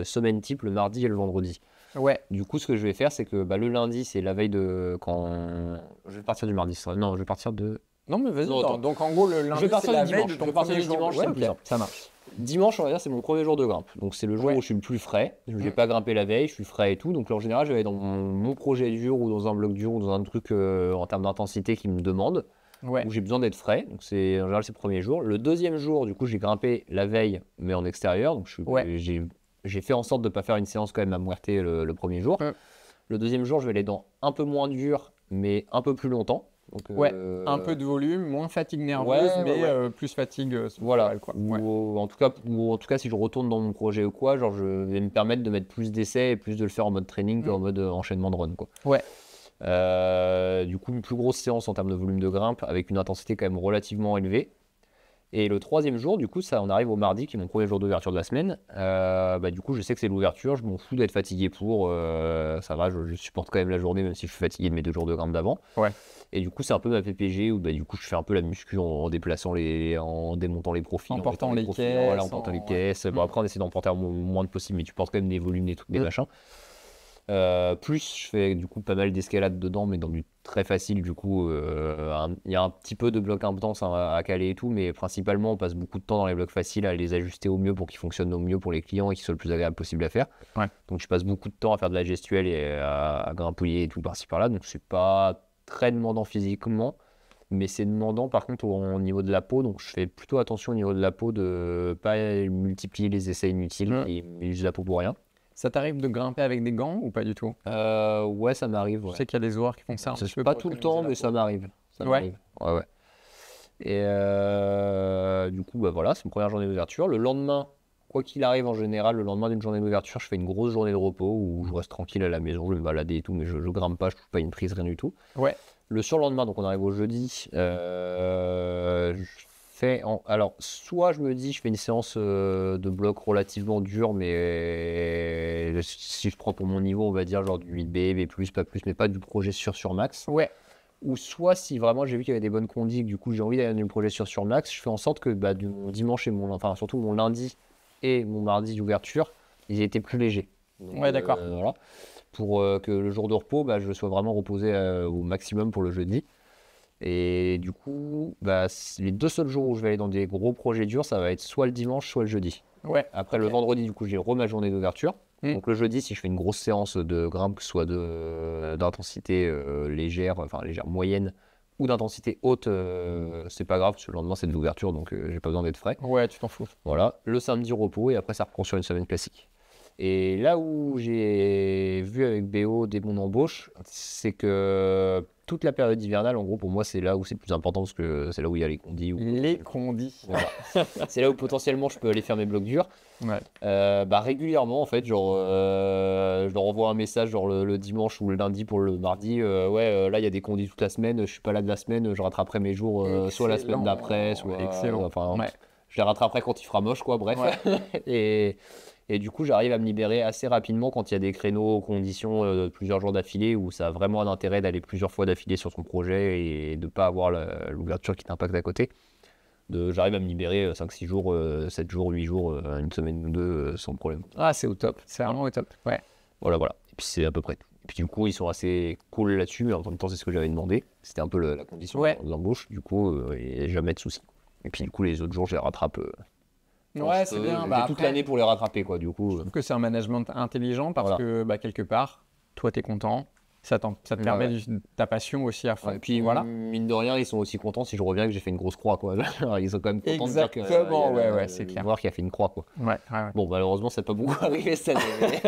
semaine type le mardi et le vendredi. Ouais. Du coup, ce que je vais faire, c'est que le lundi, c'est la veille de quand je vais partir du mardi. Non, je vais partir de. Non, mais vas-y. Non, attends. Donc, en gros, le lundi, Je vais partir c'est la du veille dimanche. de ton Je vais partir premier du jour. dimanche, Ouais, c'est plus ok, simple. ça marche. Dimanche, on va dire, c'est mon premier jour de grimpe. Donc, c'est le jour Ouais. où je suis le plus frais. Je n'ai pas grimpé la veille, je suis frais et tout. Donc, là, en général, je vais aller dans mon projet dur ou dans un bloc dur ou dans un truc en termes d'intensité qui me demande, Ouais. où j'ai besoin d'être frais. Donc, en général, c'est le premier jour. Le deuxième jour, du coup, j'ai grimpé la veille, mais en extérieur. Donc, Ouais. j'ai fait en sorte de ne pas faire une séance quand même à Muerte le premier jour. Le deuxième jour, je vais aller dans un peu moins dur, mais un peu plus longtemps. Donc, Ouais, un peu de volume, moins fatigue nerveuse, Ouais, mais ouais. plus fatigue Voilà, structurelle, quoi. Ouais. ou en tout cas si je retourne dans mon projet ou quoi, genre je vais me permettre de mettre plus d'essais et plus de le faire en mode training qu'en mode enchaînement de run, quoi. Ouais. Du coup, une plus grosse séance en termes de volume de grimpe avec une intensité quand même relativement élevée. Et le troisième jour, du coup, ça on arrive au mardi qui est mon premier jour d'ouverture de la semaine. Du coup, je sais que c'est l'ouverture, je m'en fous d'être fatigué ça va, je supporte quand même la journée même si je suis fatigué de mes 2 jours de grimpe d'avant. Ouais. Et du coup, c'est un peu ma PPG où du coup, je fais un peu la muscu en déplaçant en démontant les profils, En portant les profils, caisses, voilà, en portant les caisses. Bon, après, on essaie d'en porter le moins de possible, mais tu portes quand même des volumes, des trucs, des machins. Plus, je fais du coup pas mal d'escalade dedans, mais dans du très facile. Du coup, il y a un petit peu de blocs intenses à caler et tout, mais principalement, on passe beaucoup de temps dans les blocs faciles à les ajuster au mieux pour qu'ils fonctionnent au mieux pour les clients et qu'ils soient le plus agréable possible à faire. Ouais. Donc, je passe beaucoup de temps à faire de la gestuelle et à grimpouiller et tout par-ci par-là. Donc, c'est pas très demandant physiquement, mais c'est demandant par contre au niveau de la peau. Donc, je fais plutôt attention au niveau de la peau de pas multiplier les essais inutiles et use la peau pour rien. Ça t'arrive de grimper avec des gants ou pas du tout? Ouais, ça m'arrive. Je Ouais. sais qu'il y a des joueurs qui font ça un C'est petit peu pas pour tout le économiser temps, la mais peau. ça m'arrive. Ça Ouais. m'arrive. Ouais, ouais. Et du coup, bah voilà, c'est une première journée d'ouverture. Le lendemain, quoi qu'il arrive en général, le lendemain d'une journée d'ouverture, je fais une grosse journée de repos où je reste tranquille à la maison, je vais me balader et tout, mais je grimpe pas, je touche pas une prise, rien du tout. Ouais. Le surlendemain, donc on arrive au jeudi, je fais alors soit je me dis je fais une séance de bloc relativement dure, mais si je prends pour mon niveau, on va dire genre du 8B, B+, pas plus, mais pas du projet sur max. Ouais. Ou soit si vraiment j'ai vu qu'il y avait des bonnes conditions, que du coup j'ai envie d'aller dans du projet sur max, je fais en sorte que mon dimanche et enfin surtout mon lundi et mon mardi d'ouverture, ils étaient plus légers. Donc, Ouais, d'accord. voilà. Pour que le jour de repos, je sois vraiment reposé au maximum pour le jeudi. Et du coup, les 2 seuls jours où je vais aller dans des gros projets durs, ça va être soit le dimanche, soit le jeudi. Ouais. Après, le vendredi, du coup, j'ai ma journée d'ouverture. Mm. Donc le jeudi, si je fais une grosse séance de grimpe, que ce soit d'intensité légère, enfin légère moyenne, ou d'intensité haute, c'est pas grave, parce que le lendemain, c'est de l'ouverture, donc j'ai pas besoin d'être frais. Ouais, tu t'en fous. Voilà, le samedi repos, et après, ça reprend sur une semaine classique. Et là où j'ai vu avec BO dès mon embauche, c'est que toute la période hivernale, en gros, pour moi, c'est là où c'est le plus important parce que c'est là où il y a les condis. Les condis. Voilà. C'est là où potentiellement je peux aller faire mes blocs durs. Ouais. Régulièrement, en fait, genre, je leur envoie un message genre le dimanche ou le lundi pour le mardi. Là, il y a des condis toute la semaine. Je suis pas là de la semaine. Je rattraperai mes jours soit la semaine d'après, soit. Excellent. Enfin, Ouais. je les rattraperai quand il fera moche, quoi. Bref. Ouais. Et du coup, j'arrive à me libérer assez rapidement quand il y a des créneaux, conditions de plusieurs jours d'affilée où ça a vraiment un intérêt d'aller plusieurs fois d'affilée sur son projet et de ne pas avoir l'ouverture qui t'impacte à côté. J'arrive à me libérer 5-6 jours, 7 jours, 8 jours, une semaine ou deux sans problème. Ah, c'est au top. C'est vraiment au top. Ouais. Voilà. Et puis c'est à peu près tout. Et puis du coup, ils sont assez cool là-dessus, mais en même temps, c'est ce que j'avais demandé. C'était un peu la condition d'embauche. Du coup, et jamais de soucis. Et puis du coup, les autres jours, je les rattrape. Ouais, c'est bien. J'ai toute l'année pour les rattraper, quoi, du coup. Je trouve que c'est un management intelligent parce que quelque part, toi, tu es content. Ça te permet ta passion aussi à fond. Ouais, et puis, mine de rien, ils sont aussi contents si je reviens que j'ai fait une grosse croix, quoi. Ils sont quand même contents de dire que c'est clair. voir qu'il a fait une croix, quoi. Ouais. Bon, malheureusement, ça n'a pas beaucoup arrivé cette année.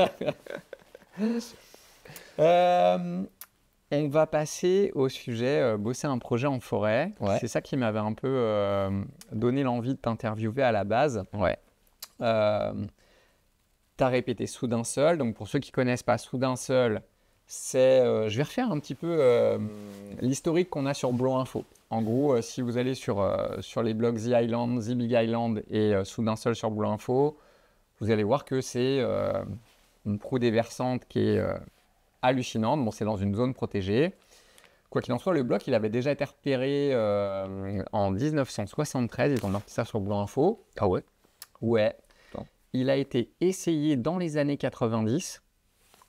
On va passer au sujet bosser un projet en forêt. Ouais. C'est ça qui m'avait un peu donné l'envie de t'interviewer à la base. Ouais. Tu as répété Soudain Seul. Donc, pour ceux qui ne connaissent pas Soudain Seul, je vais refaire un petit peu l'historique qu'on a sur Blow Info. En gros, si vous allez sur les blogs The Island, The Big Island et Soudain Seul sur Blow Info, vous allez voir que c'est une proue déversante qui est hallucinante. Bon, c'est dans une zone protégée. Quoi qu'il en soit, le bloc, il avait déjà été repéré en 1973. Ils ont marqué ça sur Blow Info. Ah ouais? Ouais. Il a été essayé dans les années 90.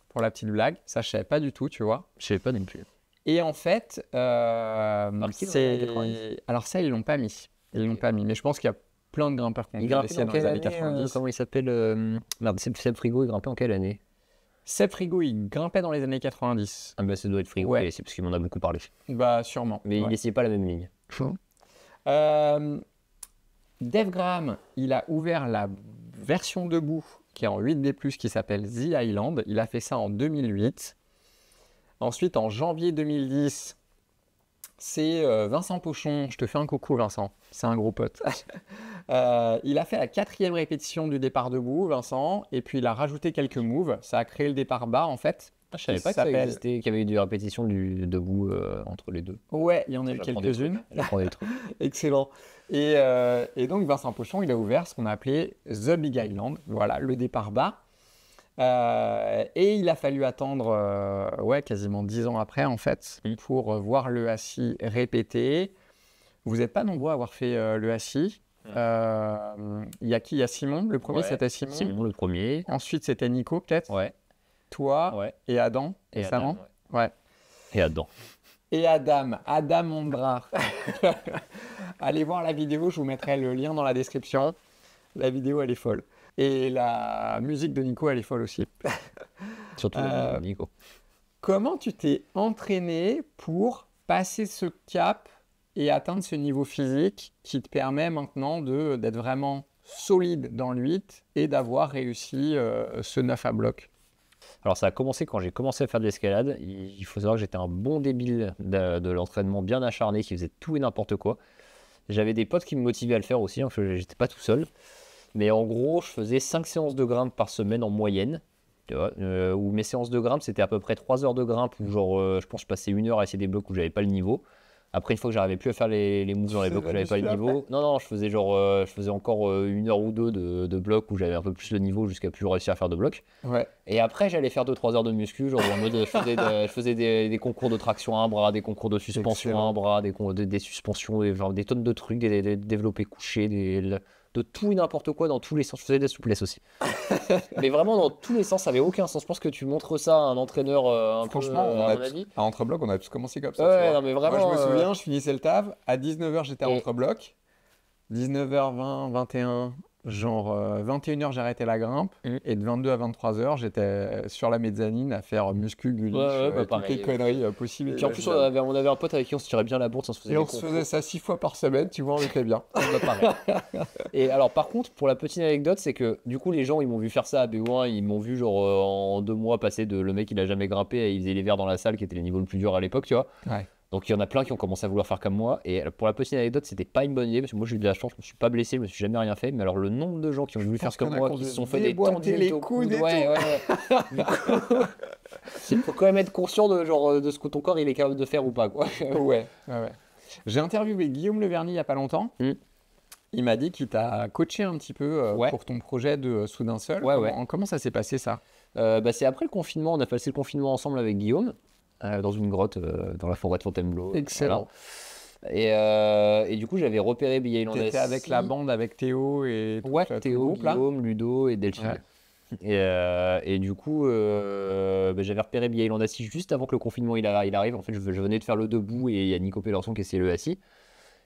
Pour la petite blague, ça je savais pas du tout, tu vois. Je savais pas non plus. Et en fait, Alors ça ils l'ont pas mis. Mais je pense qu'il y a plein de grimpeurs qui ont essayé dans les années 90. Comment il s'appelle Seb Frigo, il grimpait en quelle année? Seb Frigo, il grimpait dans les années 90. Ah bah ça doit être Frigo, Ouais. c'est parce qu'il m'en a beaucoup parlé. Bah sûrement. Mais il n'essayait pas la même ligne. Dave Graham, il a ouvert la version debout qui est en 8B+, qui s'appelle The Island. Il a fait ça en 2008. Ensuite, en janvier 2010, c'est Vincent Pochon. Je te fais un coucou, Vincent. C'est un gros pote. Il a fait la 4e répétition du départ debout, Vincent. Et puis, il a rajouté quelques moves. Ça a créé le départ bas, en fait. Je savais pas que ça existait, qu'il y avait eu des répétitions du debout entre les deux. Ouais, il y en a eu quelques-unes. J'apprends des trucs. Excellent. Et donc, Vincent Pochon, il a ouvert ce qu'on a appelé The Big Island. Voilà, le départ bas. Et il a fallu attendre quasiment 10 ans après, en fait, pour voir le HACI répété. Vous n'êtes pas nombreux à avoir fait le HACI. Il y a qui? Il y a Simon. Le premier, c'était Simon. Simon, le premier. Ensuite, c'était Nico, peut-être. Ouais. Toi et Adam. Et Adam, ouais. Et Adam. Et Adam Ondra. Allez voir la vidéo, je vous mettrai le lien dans la description. La vidéo, elle est folle. Et la musique de Nico, elle est folle aussi. Surtout Nico. Comment tu t'es entraîné pour passer ce cap et atteindre ce niveau physique qui te permet maintenant d'être vraiment solide dans le 8 et d'avoir réussi ce 9 à bloc? Alors ça a commencé quand j'ai commencé à faire de l'escalade. Il faut savoir que j'étais un bon débile de l'entraînement bien acharné qui faisait tout et n'importe quoi. J'avais des potes qui me motivaient à le faire aussi, hein, j'étais pas tout seul. Mais en gros, je faisais 5 séances de grimpe par semaine en moyenne. Tu vois, où mes séances de grimpe, c'était à peu près 3 heures de grimpe, où genre, je pense que je passais 1 heure à essayer des blocs où j'avais pas le niveau. Après, une fois que j'arrivais plus à faire les moves dans les blocs où j'avais pas le niveau, non, je faisais genre, je faisais encore 1 heure ou deux de blocs où j'avais un peu plus le niveau jusqu'à plus réussir à faire de blocs. Ouais. Et après, j'allais faire 2-3 heures de muscu, genre en mode, je faisais des concours de traction à un bras, des concours de suspension à un bras, des suspensions, genre des tonnes de trucs, des développés couchés, de tout et n'importe quoi dans tous les sens. Je faisais des souplesses aussi. Mais vraiment dans tous les sens, ça avait aucun sens. Je pense que tu montres ça à un entraîneur un Franchement, peu, à mon avis. à Entrebloc, on a tous commencé comme ça. Ouais, non, mais vraiment. Moi, je me souviens, je finissais le taf. À 19h, j'étais à Entrebloc. 19h20, 21, genre 21h, j'arrêtais la grimpe. Et de 22 à 23h, j'étais sur la mezzanine à faire muscu, guliche, toutes les conneries possibles. Et puis en plus, on avait un pote avec qui on se tirait bien la bourse. On se faisait ça 6 fois par semaine, tu vois, on était bien. Et alors, par contre, pour la petite anecdote, c'est que du coup, les gens, ils m'ont vu faire ça à BO1. Ils m'ont vu, genre, en 2 mois passer de le mec, il a jamais grimpé et il faisait les verres dans la salle, qui était les niveaux le plus dur à l'époque, tu vois. Ouais. Donc il y en a plein qui ont commencé à vouloir faire comme moi. Et pour la petite anecdote, c'était pas une bonne idée parce que moi j'ai eu de la chance, je me suis pas blessé, je me suis jamais rien fait. Mais alors le nombre de gens qui ont voulu faire comme moi, qui se sont fait des tendus les au coudes, coude, il faut quand même être conscient de genre de ce que ton corps il est capable de faire ou pas quoi. Ouais. J'ai interviewé Guillaume Leverny il y a pas longtemps. Il m'a dit qu'il t'a coaché un petit peu pour ton projet de Soudain Seul. Comment ça s'est passé ça? C'est après le confinement, on a passé le confinement ensemble avec Guillaume. Dans une grotte dans la forêt de Fontainebleau. Excellent. Voilà. Et du coup, j'avais repéré Big Island. T'étais avec la bande, avec Théo et Théo, Guillaume, Ludo et Delphine. Ouais. Et du coup, j'avais repéré Big Island assis juste avant que le confinement il arrive. En fait, je venais de faire le debout et il y a Nico Pellerson qui essayait le assis.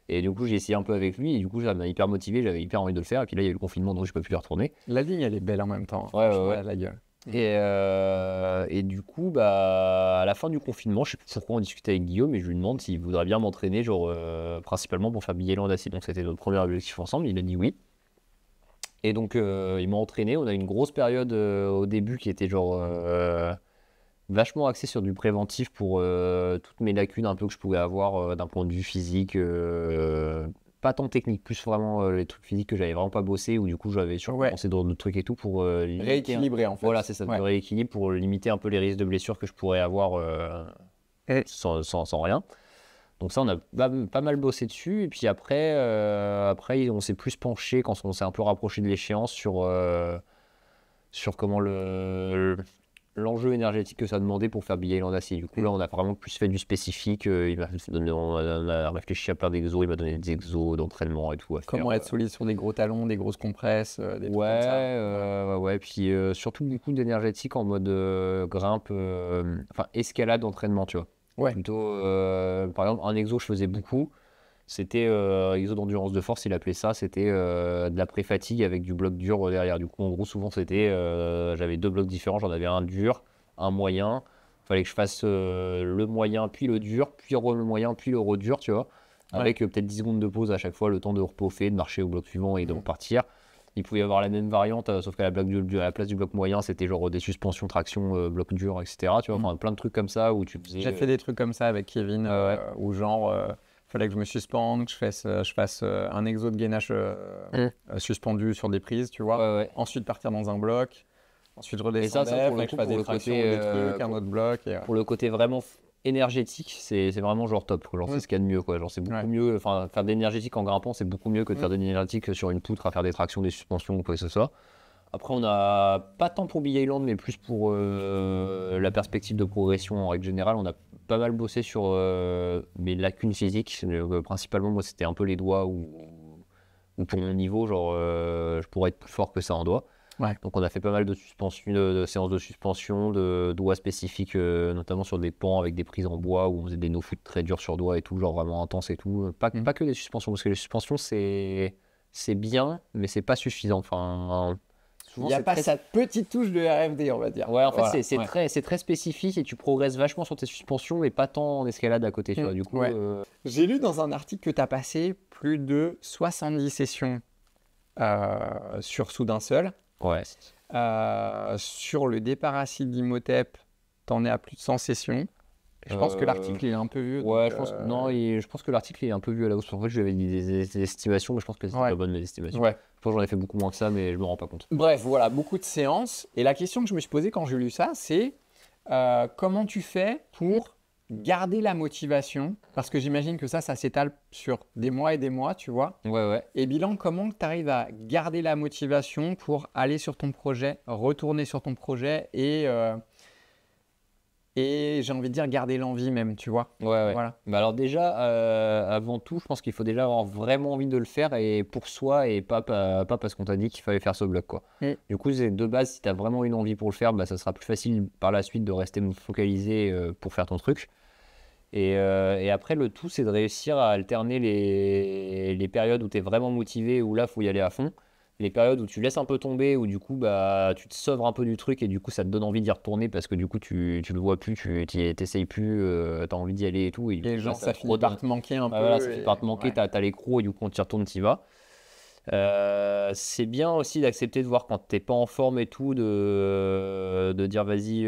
Et du coup, j'ai essayé un peu avec lui et du coup, ça m'a hyper motivé, j'avais hyper envie de le faire. Et puis là, il y a eu le confinement, donc je peux plus y retourner. La ligne, elle est belle en même temps. Ouais. La gueule. Et du coup, à la fin du confinement, je sais plus pourquoi on discutait avec Guillaume et je lui demande s'il voudrait bien m'entraîner, genre principalement pour faire Big Island assis. Donc c'était notre premier objectif ensemble. Il a dit oui. Et donc il m'a entraîné. On a eu une grosse période au début qui était genre vachement axée sur du préventif pour toutes mes lacunes un peu que je pouvais avoir d'un point de vue physique. Pas tant technique, plus vraiment les trucs physiques que j'avais vraiment pas bossé, ou du coup j'avais pensé dans d'autres trucs et tout pour rééquilibrer en fait. Voilà, c'est ça, de rééquilibre pour limiter un peu les risques de blessures que je pourrais avoir sans rien. Donc ça, on a pas mal bossé dessus. Et puis après on s'est plus penché quand on s'est un peu rapproché de l'échéance sur comment l'enjeu énergétique que ça demandait pour faire Big Island assis. Du coup, là, on a vraiment plus fait du spécifique. On a réfléchi à plein d'exos. Il m'a donné des exos d'entraînement et tout. Comment être solide sur des gros talons, des grosses compresses, des trucs comme ça. Ouais. Puis surtout beaucoup d'énergétique en mode grimpe, escalade d'entraînement, tu vois. Ouais. Plutôt, par exemple, un exo, je faisais beaucoup. C'était exo d'endurance de force, il appelait ça. C'était de la pré-fatigue avec du bloc dur derrière. Du coup, en gros, souvent, c'était j'avais 2 blocs différents. J'en avais un dur, un moyen. Il fallait que je fasse le moyen, puis le dur, puis le moyen, puis le dur, tu vois. Avec peut-être 10 secondes de pause à chaque fois, le temps de repoffer, de marcher au bloc suivant et de repartir. Il pouvait y avoir la même variante, sauf qu'à la place du bloc moyen, c'était genre des suspensions, traction, bloc dur, etc. Tu vois, plein de trucs comme ça où tu faisais. J'ai fait des trucs comme ça avec Kevin, où genre. Fallait que je me suspende, que je fasse un exo de gainage suspendu sur des prises, tu vois. Ensuite partir dans un bloc, ensuite redescendre, fallait que je fasse des tractions, des trucs, un autre bloc. Pour le côté vraiment énergétique, c'est vraiment genre top. Genre c'est ce qu'il y a de mieux, quoi. Genre c'est beaucoup mieux. Enfin, faire de l'énergétique en grimpant, c'est beaucoup mieux que de faire de l'énergétique sur une poutre à faire des tractions, des suspensions ou quoi que ce soit. Après, on n'a pas tant pour Big Island, mais plus pour la perspective de progression en règle générale. On a pas mal bossé sur mes lacunes physiques. Principalement, moi, c'était un peu les doigts ou pour mon niveau, genre, je pourrais être plus fort que ça en doigts. Donc, on a fait pas mal de suspension, de séances de suspension, de doigts spécifiques, notamment sur des pans avec des prises en bois où on faisait des no-foot très durs sur doigts et tout, genre vraiment intense et tout. Pas que des suspensions, parce que les suspensions, c'est bien, mais c'est pas suffisant. Enfin. Il n'y a pas sa petite touche de RFD, on va dire. Ouais, en fait, c'est très spécifique et tu progresses vachement sur tes suspensions, mais pas tant en escalade à côté. Tu vois, du coup, J'ai lu dans un article que tu as passé plus de 70 sessions sur Soudain Seul. Ouais. Sur le départ acide d'Imhotep, t'en es à plus de 100 sessions. Je pense que l'article il est un peu vieux. Ouais, donc, je pense que l'article est un peu vu à la hausse. En fait, j'avais dit des estimations, mais je pense que c'était pas bonne mes estimations. Ouais. Je pense que j'en ai fait beaucoup moins que ça, mais je me rends pas compte. Bref, voilà, beaucoup de séances. Et la question que je me suis posée quand j'ai lu ça, c'est comment tu fais pour garder la motivation? Parce que j'imagine que ça s'étale sur des mois et des mois, tu vois. Ouais. Et bilan, comment tu arrives à garder la motivation pour aller sur ton projet, retourner sur ton projet et j'ai envie de dire garder l'envie même, tu vois. Ouais. Voilà. Bah alors déjà, avant tout, je pense qu'il faut déjà avoir vraiment envie de le faire et pour soi et pas parce qu'on t'a dit qu'il fallait faire ce bloc, quoi. Du coup, de base, si tu as vraiment une envie pour le faire, bah, ça sera plus facile par la suite de rester focalisé pour faire ton truc. Et après, le tout, c'est de réussir à alterner les périodes où tu es vraiment motivé, où là, il faut y aller à fond. Les périodes où tu laisses un peu tomber, où du coup, bah, tu te sauves un peu du truc et du coup, ça te donne envie d'y retourner parce que du coup, tu le vois plus, tu t'essayes plus, tu as envie d'y aller et tout. Et genre, ça finit par te manquer un peu. Voilà, ça finit par te manquer, tu as l'écrou et du coup, quand tu y retournes, tu y vas. C'est bien aussi d'accepter de voir quand t'es pas en forme et tout, de dire vas-y,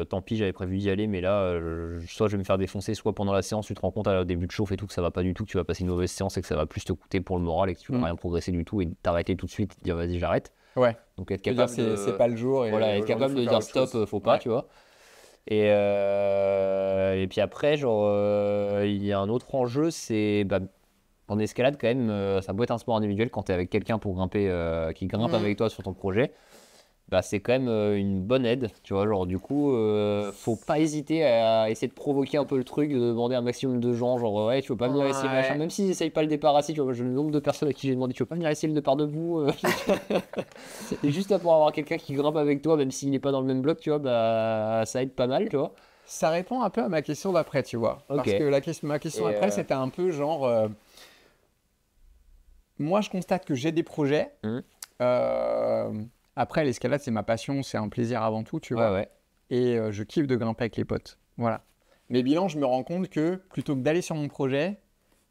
tant pis, j'avais prévu d'y aller, mais là, soit je vais me faire défoncer, soit pendant la séance, tu te rends compte au début de chauffe et tout que ça va pas du tout, que tu vas passer une mauvaise séance et que ça va plus te coûter pour le moral et que tu vas rien progresser du tout et t'arrêter tout de suite et te dire vas-y, j'arrête. Ouais. Donc être capable c'est pas le jour. Et voilà, être capable de dire stop, faut pas, tu vois. Et puis après, genre, il y a un autre enjeu, c'est en escalade, quand même, ça doit être un sport individuel quand tu es avec quelqu'un pour grimper, qui grimpe avec toi sur ton projet. Bah, c'est quand même une bonne aide, tu vois. Genre, du coup, faut pas hésiter à essayer de provoquer un peu le truc, de demander un maximum de gens. Genre, ouais, tu veux pas venir essayer machin, même s'ils essayent pas le départ assis, tu vois. Le nombre de personnes à qui j'ai demandé, tu veux pas venir essayer le départ debout Et juste pour avoir quelqu'un qui grimpe avec toi, même s'il n'est pas dans le même bloc, tu vois, bah, ça aide pas mal, tu vois. Ça répond un peu à ma question d'après, tu vois. Parce que ma question d'après, c'était un peu genre. Moi, je constate que j'ai des projets. Après, l'escalade, c'est ma passion, c'est un plaisir avant tout, tu vois. Ouais. Et je kiffe de grimper avec les potes. Voilà. Mais bilan, je me rends compte que plutôt que d'aller sur mon projet,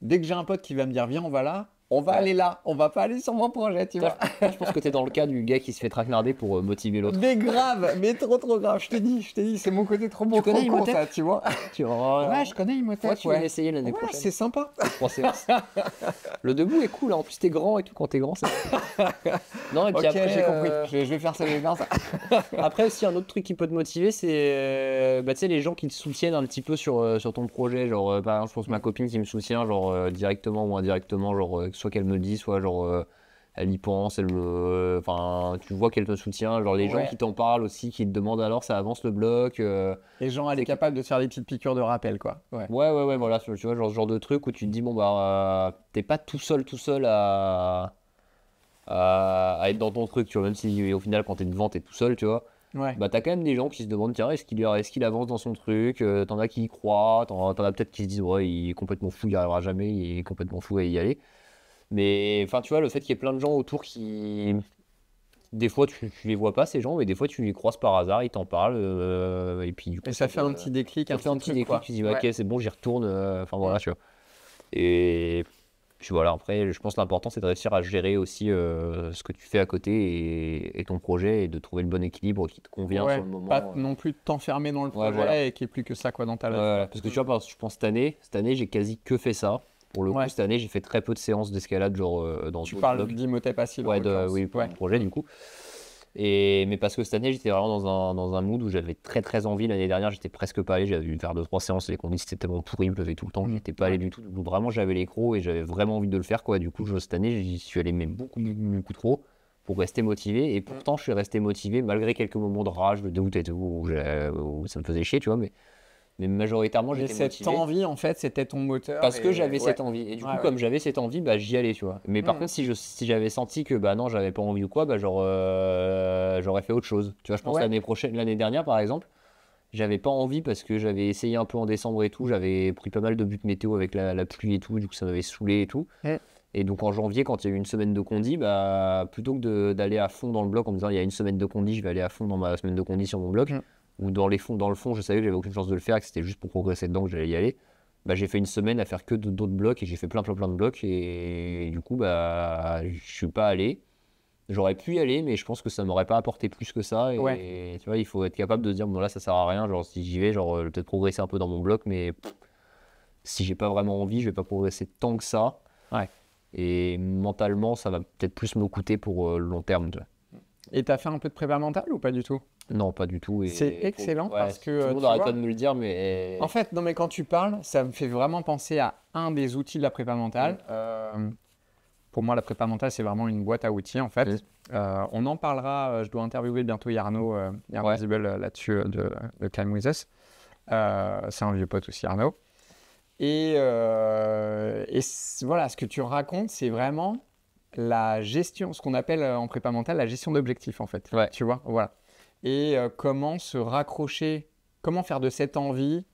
dès que j'ai un pote qui va me dire viens, on va là, on va aller là, on va pas aller sur mon projet, tu vois. Je pense que t'es dans le cas du gars qui se fait traquenarder pour motiver l'autre. Mais grave, mais trop grave, je te dis, c'est mon côté trop beau, trop con ça, tu vois. Ouais, je connais Imhotep. Ouais, tu vas l'essayer l'année prochaine. C'est sympa. Le debout est cool, hein. En plus t'es grand et tout, quand t'es grand, c'est non, et puis après, j'ai compris, je vais faire ça, Après aussi, un autre truc qui peut te motiver, c'est tu sais, les gens qui te soutiennent un petit peu sur ton projet. Genre, par exemple, je pense ma copine qui me soutient, genre directement ou indirectement, genre soit qu'elle me le dit, soit genre elle y pense, enfin, tu vois qu'elle te soutient. Genre les gens qui t'en parlent aussi, qui te demandent alors ça avance le bloc. Les gens, elle est capable de te faire des petites piqûres de rappel, quoi. Ouais, voilà, tu vois, genre de truc où tu te dis, bon, bah, t'es pas tout seul à être dans ton truc, tu vois, même si au final, quand t'es devant, t'es tout seul, tu vois. Bah, t'as quand même des gens qui se demandent, tiens, est-ce qu'il avance dans son truc, t'en as qui y croient, t'en as peut-être qui se disent, ouais, il est complètement fou, il n'y arrivera jamais, il est complètement fou à y aller. Mais, enfin, tu vois, le fait qu'il y ait plein de gens autour qui. Des fois, tu les vois pas, ces gens, mais des fois, tu les croises par hasard, ils t'en parlent, et puis du coup. Et ça fait un petit déclic, ça fait un petit déclic, tu dis, ok, c'est bon, j'y retourne, enfin voilà, tu vois. Et. Puis voilà, après, je pense que l'important, c'est de réussir à gérer aussi ce que tu fais à côté et ton projet et de trouver le bon équilibre qui te convient sur le moment. Pas non plus de t'enfermer dans le projet et qu'il n'y ait plus que ça quoi, dans ta life. Parce que tu vois, je pense cette année, j'ai quasi que fait ça. Pour le coup, cette année, j'ai fait très peu de séances d'escalade, genre dans tu parles d'Imhotep acide. Oui, pour mon projet, du coup. Mais parce que cette année, j'étais vraiment dans un mood où j'avais très envie. L'année dernière, j'étais presque pas allé. J'avais dû faire 2-3 séances. Les conditions étaient tellement pourries, il pleuvait tout le temps. J'étais pas allé du tout. Donc, vraiment, j'avais les crocs et j'avais vraiment envie de le faire, quoi. Du coup, cette année, j'y suis allé même beaucoup trop pour rester motivé. Et pourtant, je suis resté motivé malgré quelques moments de rage, de doute et tout, où ça me faisait chier, tu vois. Mais majoritairement, j'étais motivé. Cette envie, en fait, c'était ton moteur. Parce que j'avais cette envie. Et du coup, comme j'avais cette envie, bah, j'y allais, tu vois. Mais par contre, si j'avais senti que bah non, j'avais pas envie ou quoi, bah, genre, j'aurais fait autre chose. Tu vois, je pense l'année dernière, par exemple, j'avais pas envie parce que j'avais essayé un peu en décembre et tout. J'avais pris pas mal de buts météo avec la pluie et tout. Du coup, ça m'avait saoulé et tout. Et donc, en janvier, quand il y a eu une semaine de condi, bah, plutôt que d'aller à fond dans le bloc en me disant il y a une semaine de condi, je vais aller à fond dans ma semaine de condi sur mon bloc. Ou dans le fond, je savais que j'avais aucune chance de le faire, que c'était juste pour progresser dedans que j'allais y aller. Bah, j'ai fait une semaine à faire que d'autres blocs et j'ai fait plein de blocs et du coup, bah, je suis pas allé. J'aurais pu y aller, mais je pense que ça m'aurait pas apporté plus que ça. Et tu vois, il faut être capable de se dire, bon là, ça sert à rien. Genre, si j'y vais, genre, je vais peut-être progresser un peu dans mon bloc, mais si j'ai pas vraiment envie, je vais pas progresser tant que ça. Ouais. Et mentalement, ça va peut-être plus me coûter pour le long terme. Tu vois. Et tu as fait un peu de prépa mentale ou pas du tout? Non, pas du tout. C'est excellent parce que tout le monde tu arrête vois, pas de me le dire, mais en fait, non mais quand tu parles, ça me fait vraiment penser à un des outils de la prépa mentale. Pour moi, la prépa mentale, c'est vraiment une boîte à outils en fait. On en parlera, je dois interviewer bientôt Yarno Zibel là-dessus de Climb With Us. C'est un vieux pote aussi, Arnaud. Voilà, ce que tu racontes, c'est vraiment la gestion, ce qu'on appelle en prépa mentale la gestion d'objectifs en fait. Ouais. Tu vois, voilà. Et comment se raccrocher, comment faire de cette envie,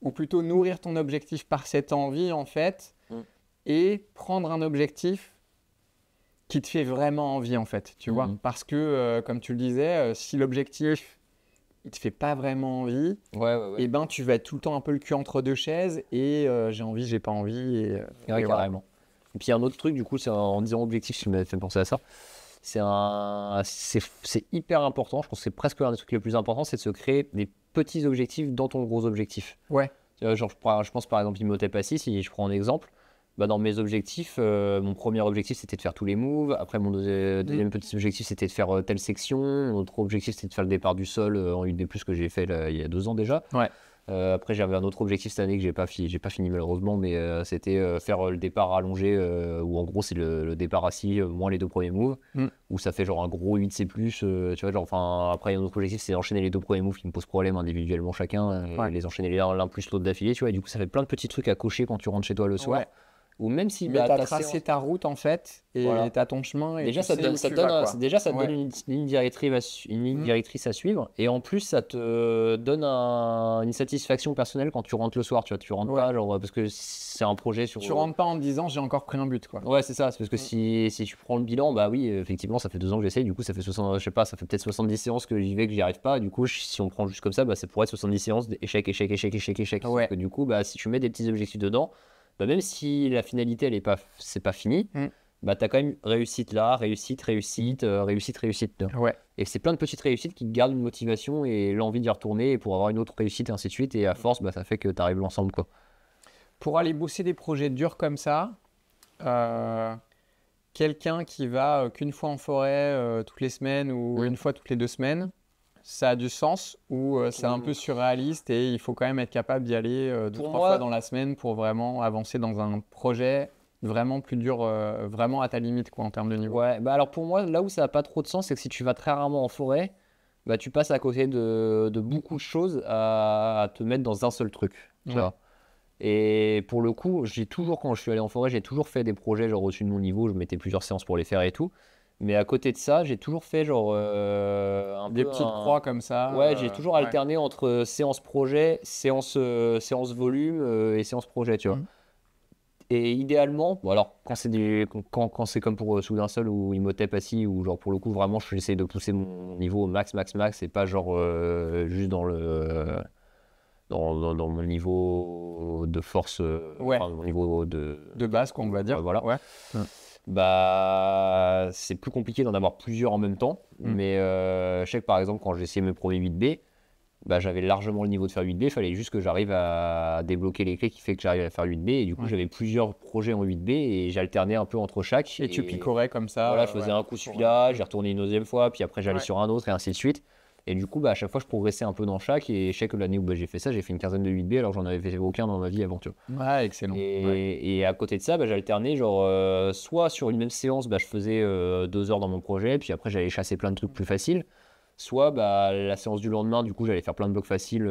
ou plutôt nourrir ton objectif par cette envie en fait, et prendre un objectif qui te fait vraiment envie en fait, tu vois. Parce que, comme tu le disais, si l'objectif il te fait pas vraiment envie, et ben tu vas être tout le temps un peu le cul entre deux chaises et j'ai envie, j'ai pas envie. Et carrément. Voilà. Et puis il y a un autre truc, du coup, c'est en disant objectif, qui m'a fait penser à ça. C'est hyper important, je pense que c'est presque l'un des trucs les plus importants, c'est de se créer des petits objectifs dans ton gros objectif. Ouais. Genre, je pense par exemple Imhotep Assis, si je prends un exemple. Bah, dans mes objectifs, mon premier objectif c'était de faire tous les moves. Après, mon deuxième petit objectif c'était de faire telle section. Mon autre objectif c'était de faire le départ du sol en UD+, que j'ai fait là, il y a 2 ans déjà. Ouais. Après, j'avais un autre objectif cette année que j'ai pas fini malheureusement, mais c'était faire le départ allongé, où en gros c'est le départ assis moins les 2 premiers moves, où ça fait genre un gros 8C+. Tu vois, genre, enfin, après, il y a un autre objectif, c'est d'enchaîner les 2 premiers moves qui me posent problème individuellement chacun, et les enchaîner l'un plus l'autre d'affilée, tu vois, et du coup ça fait plein de petits trucs à cocher quand tu rentres chez toi le soir. Ouais. Ou même si Mais tu as tracé ta route en fait, et tu as ton chemin. Et déjà, ça te donne une ligne directrice à suivre, et en plus, ça te donne une satisfaction personnelle quand tu rentres le soir. Tu vois, tu rentres pas, genre, parce que c'est un projet sur. Tu rentres pas en te disant j'ai encore pris un but, quoi. Ouais, c'est ça. C'est parce que si tu prends le bilan, bah oui, effectivement, ça fait 2 ans que j'essaye. Du coup, ça fait 60, je sais pas, ça fait peut-être 70 séances que j'y vais, que j'y arrive pas. Du coup, si on prend juste comme ça, bah, ça pourrait être 70 séances d'échec, échec. Parce que du coup, bah, si tu mets des petits objectifs dedans. Bah, même si la finalité c'est pas fini, bah t'as quand même réussite là, réussite. Ouais. Et c'est plein de petites réussites qui te gardent une motivation et l'envie d'y retourner et pour avoir une autre réussite et ainsi de suite. Et à force, bah ça fait que t'arrives l'ensemble, quoi. Pour aller bosser des projets durs comme ça, quelqu'un qui va qu'une fois en forêt toutes les semaines ou une fois toutes les 2 semaines, ça a du sens ou c'est un peu surréaliste et il faut quand même être capable d'y aller 2-3 fois dans la semaine pour vraiment avancer dans un projet vraiment plus dur, vraiment à ta limite, quoi, en termes de niveau. Ouais, bah alors pour moi, là où ça n'a pas trop de sens, c'est que si tu vas très rarement en forêt, bah tu passes à côté de beaucoup de choses à te mettre dans un seul truc. Tu vois. Et pour le coup, quand je suis allé en forêt, j'ai toujours fait des projets genre au-dessus de mon niveau, je mettais plusieurs séances pour les faire et tout. Mais à côté de ça, j'ai toujours fait genre des petites croix comme ça. Ouais, j'ai toujours alterné entre séance projet, séance volume et séance projet, tu vois. Et idéalement, bon alors quand c'est comme pour Soudain Seul ou Imhotep Assis, où genre pour le coup vraiment j'essaie de pousser mon niveau au max et pas genre juste dans mon niveau de force, enfin, mon niveau de base, qu'on va dire. Voilà. Bah, c'est plus compliqué d'en avoir plusieurs en même temps. Mais je sais que par exemple, quand j'ai essayé mes premiers 8B, bah, j'avais largement le niveau de faire 8B. Il fallait juste que j'arrive à débloquer les clés qui fait que j'arrive à faire 8B. Et du coup, j'avais plusieurs projets en 8B et j'alternais un peu entre chaque. Et tu picorais comme ça. Voilà, je faisais un coup celui-là, j'ai retourné une deuxième fois, puis après j'allais sur un autre et ainsi de suite. Et du coup, bah, à chaque fois, je progressais un peu dans chaque. Et je sais que l'année où j'ai fait ça, j'ai fait une quinzaine de 8B alors que j'en avais fait aucun dans ma vie avant. Tu vois. Ouais, excellent. Et à côté de ça, bah, j'alternais. Genre, soit sur une même séance, bah, je faisais 2 heures dans mon projet. Puis après, j'allais chasser plein de trucs plus faciles. Soit bah, la séance du lendemain, du coup, j'allais faire plein de blocs faciles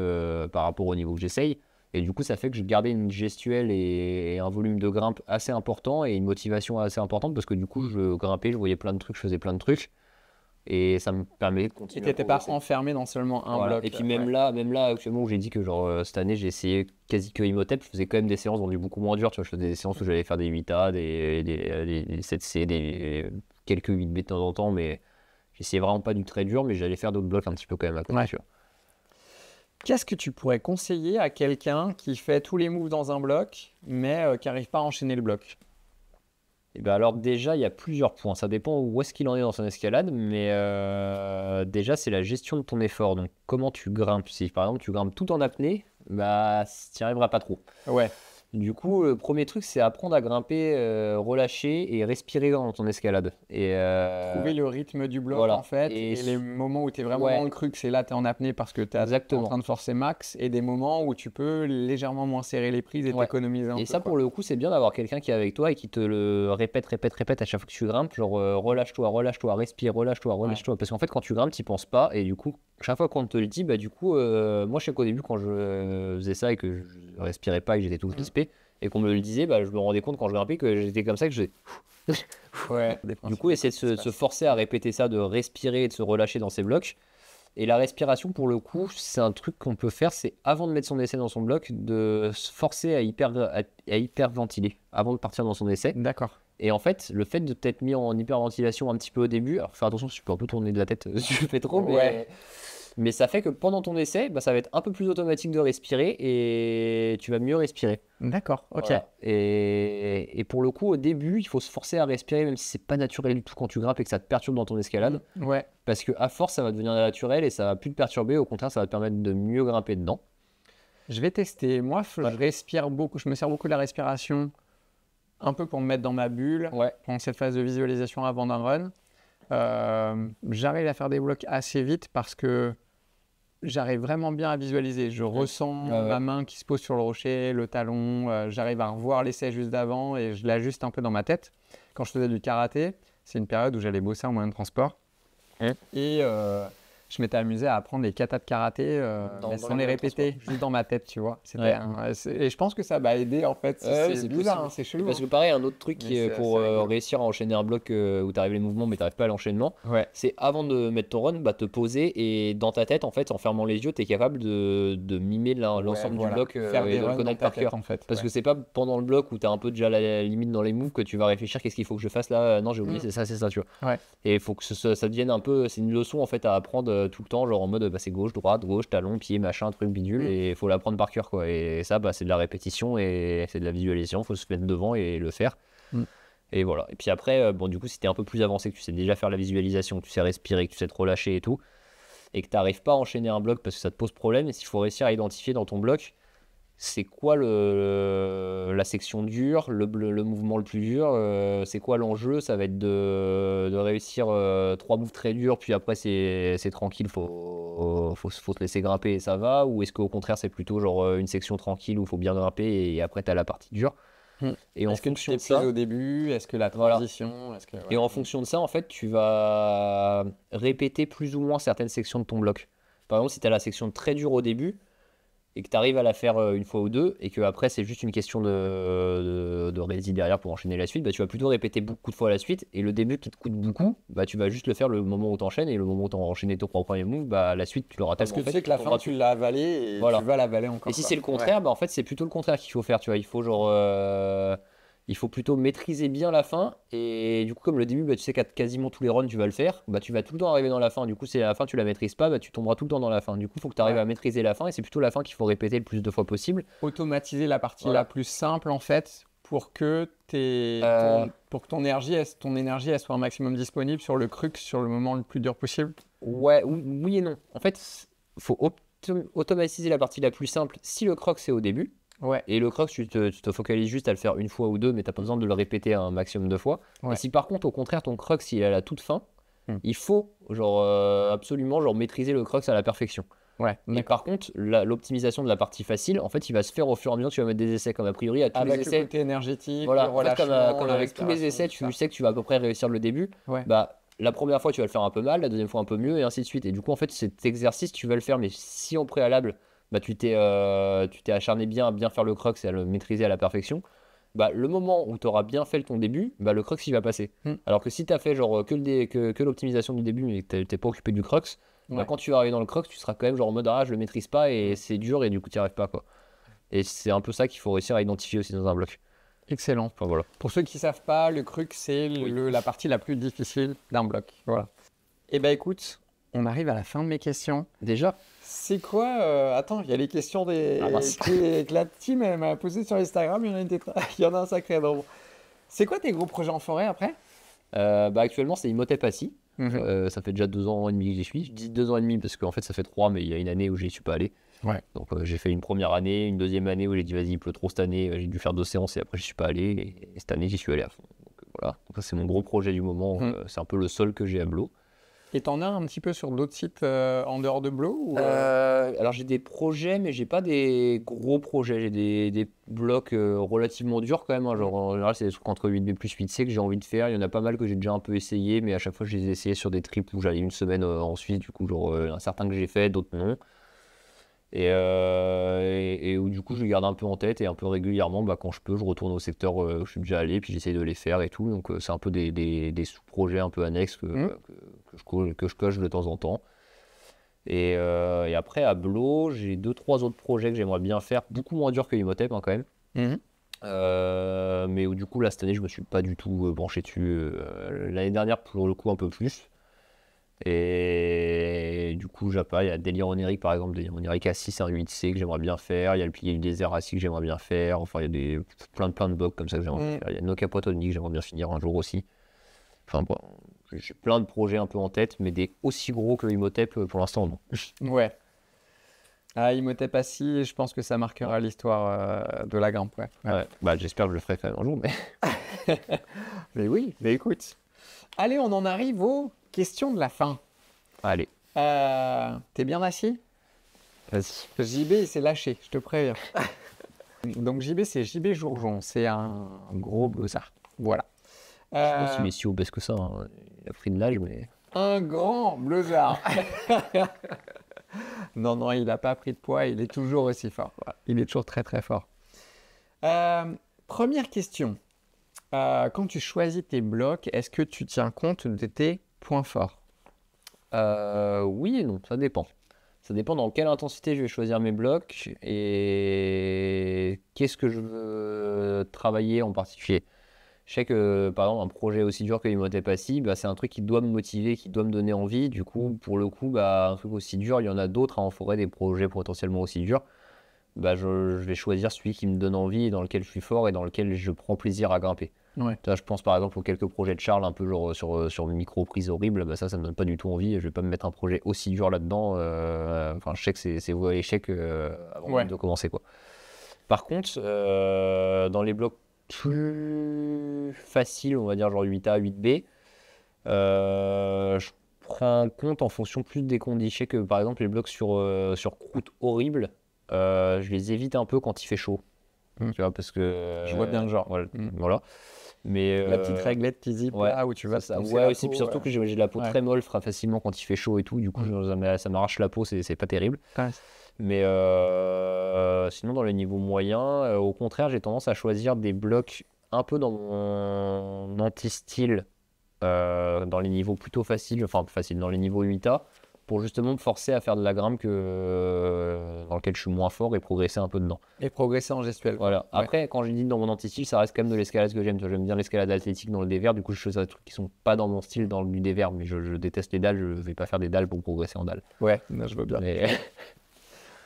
par rapport au niveau que j'essaye. Et du coup, ça fait que je gardais une gestuelle et un volume de grimpe assez important et une motivation assez importante parce que du coup, je grimpais, je voyais plein de trucs, je faisais plein de trucs. Et ça me permet de continuer. Et t'étais pas enfermé dans seulement un bloc. Et puis même là, actuellement où j'ai dit que genre cette année j'ai essayé quasi que Imhotep, je faisais quand même des séances rendues beaucoup moins dures. Tu vois, je faisais des séances où j'allais faire des 8A, des 7C, quelques 8B de temps en temps, mais j'essayais vraiment pas du très dur, mais j'allais faire d'autres blocs un petit peu quand même à côté. Tu vois. Qu'est-ce que tu pourrais conseiller à quelqu'un qui fait tous les moves dans un bloc, mais qui n'arrive pas à enchaîner le bloc? Et ben alors déjà, il y a plusieurs points. Ça dépend où est-ce qu'il en est dans son escalade, mais déjà, c'est la gestion de ton effort. Donc, comment tu grimpes. Si par exemple, tu grimpes tout en apnée, bah, tu n'y arriveras pas trop. Ouais. Du coup, le premier truc, c'est apprendre à grimper, relâcher et respirer dans ton escalade. Et Trouver le rythme du bloc voilà. en fait, Et et les moments où tu es vraiment ouais. dans le crux, c'est là tu es en apnée parce que tu es en Exactement. train de forcer max, et des moments où tu peux légèrement moins serrer les prises et Ouais. t'économiser un peu. Et ça, quoi. pour le coup, c'est bien d'avoir quelqu'un qui est avec toi et qui te le répète à chaque fois que tu grimpes. Genre, relâche-toi, respire, relâche-toi. Parce qu'en fait, quand tu grimpes, tu penses pas. Et du coup, chaque fois qu'on te le dit, bah, du coup, moi, je sais qu'au début, quand je faisais ça et que je respirais pas et que j'étais tout crispé, et qu'on me le disait, bah, je me rendais compte quand je grimpais que j'étais comme ça, que je. Ouais. Du coup, essayer de se forcer à répéter ça, de respirer et de se relâcher dans ses blocs. Et la respiration, pour le coup, c'est un truc qu'on peut faire, c'est avant de mettre son essai dans son bloc, de se forcer à hyperventiler avant de partir dans son essai. D'accord. Et en fait, le fait de t'être mis en hyperventilation un petit peu au début, alors faire attention, tu peux un peu tourner de la tête si tu le fais trop, mais ça fait que pendant ton essai, bah, ça va être un peu plus automatique de respirer et tu vas mieux respirer. D'accord, ok. Voilà. Et pour le coup, au début, il faut se forcer à respirer, même si c'est pas naturel du tout quand tu grimpes et que ça te perturbe dans ton escalade. Ouais. Parce qu'à force, ça va devenir naturel et ça va plus te perturber. Au contraire, ça va te permettre de mieux grimper dedans. Je vais tester. Moi, je respire beaucoup. Je me sers beaucoup de la respiration, un peu pour me mettre dans ma bulle, pendant cette phase de visualisation avant d'un run. J'arrive à faire des blocs assez vite parce que j'arrive vraiment bien à visualiser. Je ressens ma main qui se pose sur le rocher, le talon. J'arrive à revoir l'essai juste d'avant et je l'ajuste un peu dans ma tête. Quand je faisais du karaté, c'est une période où j'allais bosser en moyen de transport. Et je m'étais amusé à apprendre les katas de karaté sans les répéter, juste dans ma tête, tu vois. Et je pense que ça m'a aidé en fait. C'est bizarre, hein, c'est chelou. Parce que pareil, un autre truc qui est pour réussir à enchaîner un bloc où tu arrives les mouvements mais tu n'arrives pas à l'enchaînement, c'est avant de mettre ton run, te poser et dans ta tête, en fait, en fermant les yeux, tu es capable de mimer l'ensemble du bloc faire et de le connaître par cœur. En fait, parce que c'est pas pendant le bloc où tu es un peu déjà à la limite dans les moves que tu vas réfléchir qu'est-ce qu'il faut que je fasse là. Non, j'ai oublié, c'est ça, tu vois. Et il faut que ça devienne un peu, c'est une leçon en fait à apprendre tout le temps, genre en mode c'est gauche, droite, gauche, talon, pied, machin, truc bidule, et il faut l'apprendre par cœur quoi. Et ça, c'est de la répétition et c'est de la visualisation, il faut se mettre devant et le faire. Et voilà. Et puis après, du coup, si t'es un peu plus avancé, que tu sais déjà faire la visualisation, que tu sais respirer, que tu sais te relâcher et tout, et que t'arrives pas à enchaîner un bloc parce que ça te pose problème, et s'il faut réussir à identifier dans ton bloc c'est quoi la section dure, le mouvement le plus dur, c'est quoi l'enjeu, ça va être de réussir 3 moves très durs, puis après c'est tranquille, faut se laisser grimper et ça va, ou est-ce qu'au contraire c'est plutôt genre une section tranquille où il faut bien grimper et après t'as la partie dure. Et est-ce que tu t'épuises au début, est-ce que la transition, et en fonction de ça en fait tu vas répéter plus ou moins certaines sections de ton bloc. Par exemple si tu as la section très dure au début et que tu arrives à la faire une fois ou deux, et que après c'est juste une question de rési derrière pour enchaîner la suite, tu vas plutôt répéter beaucoup de fois la suite, et le début qui te coûte beaucoup, tu vas juste le faire le moment où tu enchaînes, et le moment où tu as enchaîné ton premier move, la suite tu l'auras tellement fait. Parce que tu sais que la fin tu l'as avalé, et tu vas l'avaler encore. Et si c'est le contraire, en fait c'est plutôt le contraire qu'il faut faire, tu vois, il faut genre... il faut plutôt maîtriser bien la fin, et du coup comme le début tu sais qu'à quasiment tous les runs tu vas le faire, tu vas tout le temps arriver dans la fin, du coup si à la fin tu la maîtrises pas, tu tomberas tout le temps dans la fin, du coup il faut que tu arrives à maîtriser la fin, et c'est plutôt la fin qu'il faut répéter le plus de fois possible. Automatiser la partie la plus simple en fait, pour que ton énergie elle soit un maximum disponible sur le crux sur le moment le plus dur possible. Oui et non, en fait faut automatiser la partie la plus simple si le croc c'est au début. Et le croc, tu te focalises juste à le faire une fois ou deux, mais tu n'as pas besoin de le répéter un maximum de fois. Et si par contre, au contraire, ton croc, s'il est à la toute fin, il faut absolument maîtriser le croc à la perfection. Et par contre, l'optimisation de la partie facile, en fait, il va se faire au fur et à mesure. Tu vas mettre des essais comme a priori à tous avec les essais. Le côté énergétique, voilà. le relâchement, en fait, comme avec tous les essais, tu sais que tu vas à peu près réussir le début. La première fois, tu vas le faire un peu mal, la deuxième fois un peu mieux, et ainsi de suite. Et du coup, en fait, cet exercice, tu vas le faire, mais si en préalable, tu t'es acharné bien à bien faire le crux et à le maîtriser à la perfection, le moment où tu auras bien fait ton début, le crux il va passer. Alors que si tu as fait que l'optimisation du début mais que tu n'es pas occupé du crux, quand tu vas arriver dans le crux, tu seras quand même en mode je le maîtrise pas et c'est dur et du coup tu n'y arrives pas quoi. Et c'est un peu ça qu'il faut réussir à identifier aussi dans un bloc. Excellent. Enfin, voilà. Pour ceux qui ne savent pas, le crux c'est la partie la plus difficile d'un bloc. Voilà. Et écoute, on arrive à la fin de mes questions. Déjà. C'est quoi Attends, il y a les questions que la team m'a posées sur Instagram, il y en a un sacré nombre. C'est quoi tes gros projets en forêt après? Actuellement, c'est Imhotep Assis. Ça fait déjà 2 ans et demi que j'y suis. Je dis 2 ans et demi parce qu'en fait, ça fait 3, mais il y a une année où j'y suis pas allé. Ouais. Donc, j'ai fait une première année, une deuxième année où j'ai dit, vas-y, il pleut trop cette année. J'ai dû faire 2 séances et après, j'y suis pas allé. Et cette année, j'y suis allé à fond. Donc, voilà. Donc, ça, c'est mon gros projet du moment. C'est un peu le seul que j'ai à Blo. Et t'en as un petit peu sur d'autres sites en dehors de Blo ou, Alors, j'ai des projets, mais j'ai pas des gros projets. J'ai des blocs relativement durs quand même. Hein. Genre, en général, c'est des trucs entre 8B plus 8C que j'ai envie de faire. Il y en a pas mal que j'ai déjà un peu essayé, mais à chaque fois, je les ai essayés sur des trips où j'allais une semaine en Suisse. Du coup, genre, un certain que j'ai fait, d'autres non. Et où du coup, je les garde un peu en tête et un peu régulièrement, quand je peux, je retourne au secteur où je suis déjà allé, puis j'essaye de les faire et tout. Donc, c'est un peu des sous-projets un peu annexes que je coche de temps en temps. Et après, à Blo, j'ai 2-3 autres projets que j'aimerais bien faire, beaucoup moins dur que Imhotep quand même. Mais où du coup, là, cette année, je me suis pas du tout branché dessus. L'année dernière, pour le coup, un peu plus. Et du coup, il y a Délire onirique par exemple, Délire onirique Assis, c'est un 8C que j'aimerais bien faire. Il y a le pilier du désert Assis que j'aimerais bien faire. Enfin, il y a plein de blocs comme ça que j'aimerais bien faire. Il y a No Capotonique que j'aimerais bien finir un jour aussi. Enfin, bon, j'ai plein de projets un peu en tête, mais des aussi gros que Imhotep pour l'instant, non. Ouais. Ah, Imhotep Assis, je pense que ça marquera l'histoire de la grimpe. Ouais. J'espère que je le ferai quand même un jour, mais. Mais oui, mais écoute. Allez, on en arrive aux questions de la fin. Allez. T'es bien assis? Vas-y. JB, il s'est lâché, je te préviens. Donc JB, c'est JB Jourjon. C'est un gros blossard. Voilà. Je sais pas s'il est si obèse que ça. Hein. Il a pris de l'âge, mais. Un grand blossard. Non, il n'a pas pris de poids. Il est toujours aussi fort. Voilà. Il est toujours très, très fort. Première question. Quand tu choisis tes blocs, est-ce que tu tiens compte de tes points forts? Oui et non, ça dépend. Ça dépend dans quelle intensité je vais choisir mes blocs et qu'est-ce que je veux travailler en particulier. Je sais que, par exemple, un projet aussi dur que Imhotep Assis, c'est un truc qui doit me motiver, qui doit me donner envie. Du coup, pour le coup, un truc aussi dur, il y en a d'autres en forêt, des projets potentiellement aussi durs. Je vais choisir celui qui me donne envie, dans lequel je suis fort et dans lequel je prends plaisir à grimper. Ouais. Là, je pense par exemple aux quelques projets de Charles un peu genre sur micro-prise horrible, ça me donne pas du tout envie. Je vais pas me mettre un projet aussi dur là-dedans. Enfin, je sais que c'est voué à l'échec avant même de commencer, quoi. Par contre, dans les blocs plus faciles, on va dire genre 8A, 8B, je prends en compte en fonction plus des conditions. Je sais que par exemple les blocs sur croûte horrible, je les évite un peu quand il fait chaud. Tu vois, parce que je vois bien le genre. Voilà. Mais la petite réglette qui zip là où tu vas ça. Ouais, aussi, puis surtout que j'ai de la peau très molle facilement quand il fait chaud et tout. Du coup, ça m'arrache la peau, c'est pas terrible. Ouais. Mais sinon, dans les niveaux moyens, au contraire, j'ai tendance à choisir des blocs un peu dans mon anti-style, dans les niveaux plutôt faciles, dans les niveaux 8A, pour justement me forcer à faire de la grimpe dans lequel je suis moins fort et progresser un peu dedans. Et progresser en gestuelle. Voilà. Après, quand je dis dans mon anti-style, ça reste quand même de l'escalade que j'aime. J'aime bien l'escalade athlétique dans le dévers. Du coup, je fais des trucs qui sont pas dans mon style dans du dévers, mais je déteste les dalles. Je vais pas faire des dalles pour progresser en dalles. Ouais, je veux bien. Mais...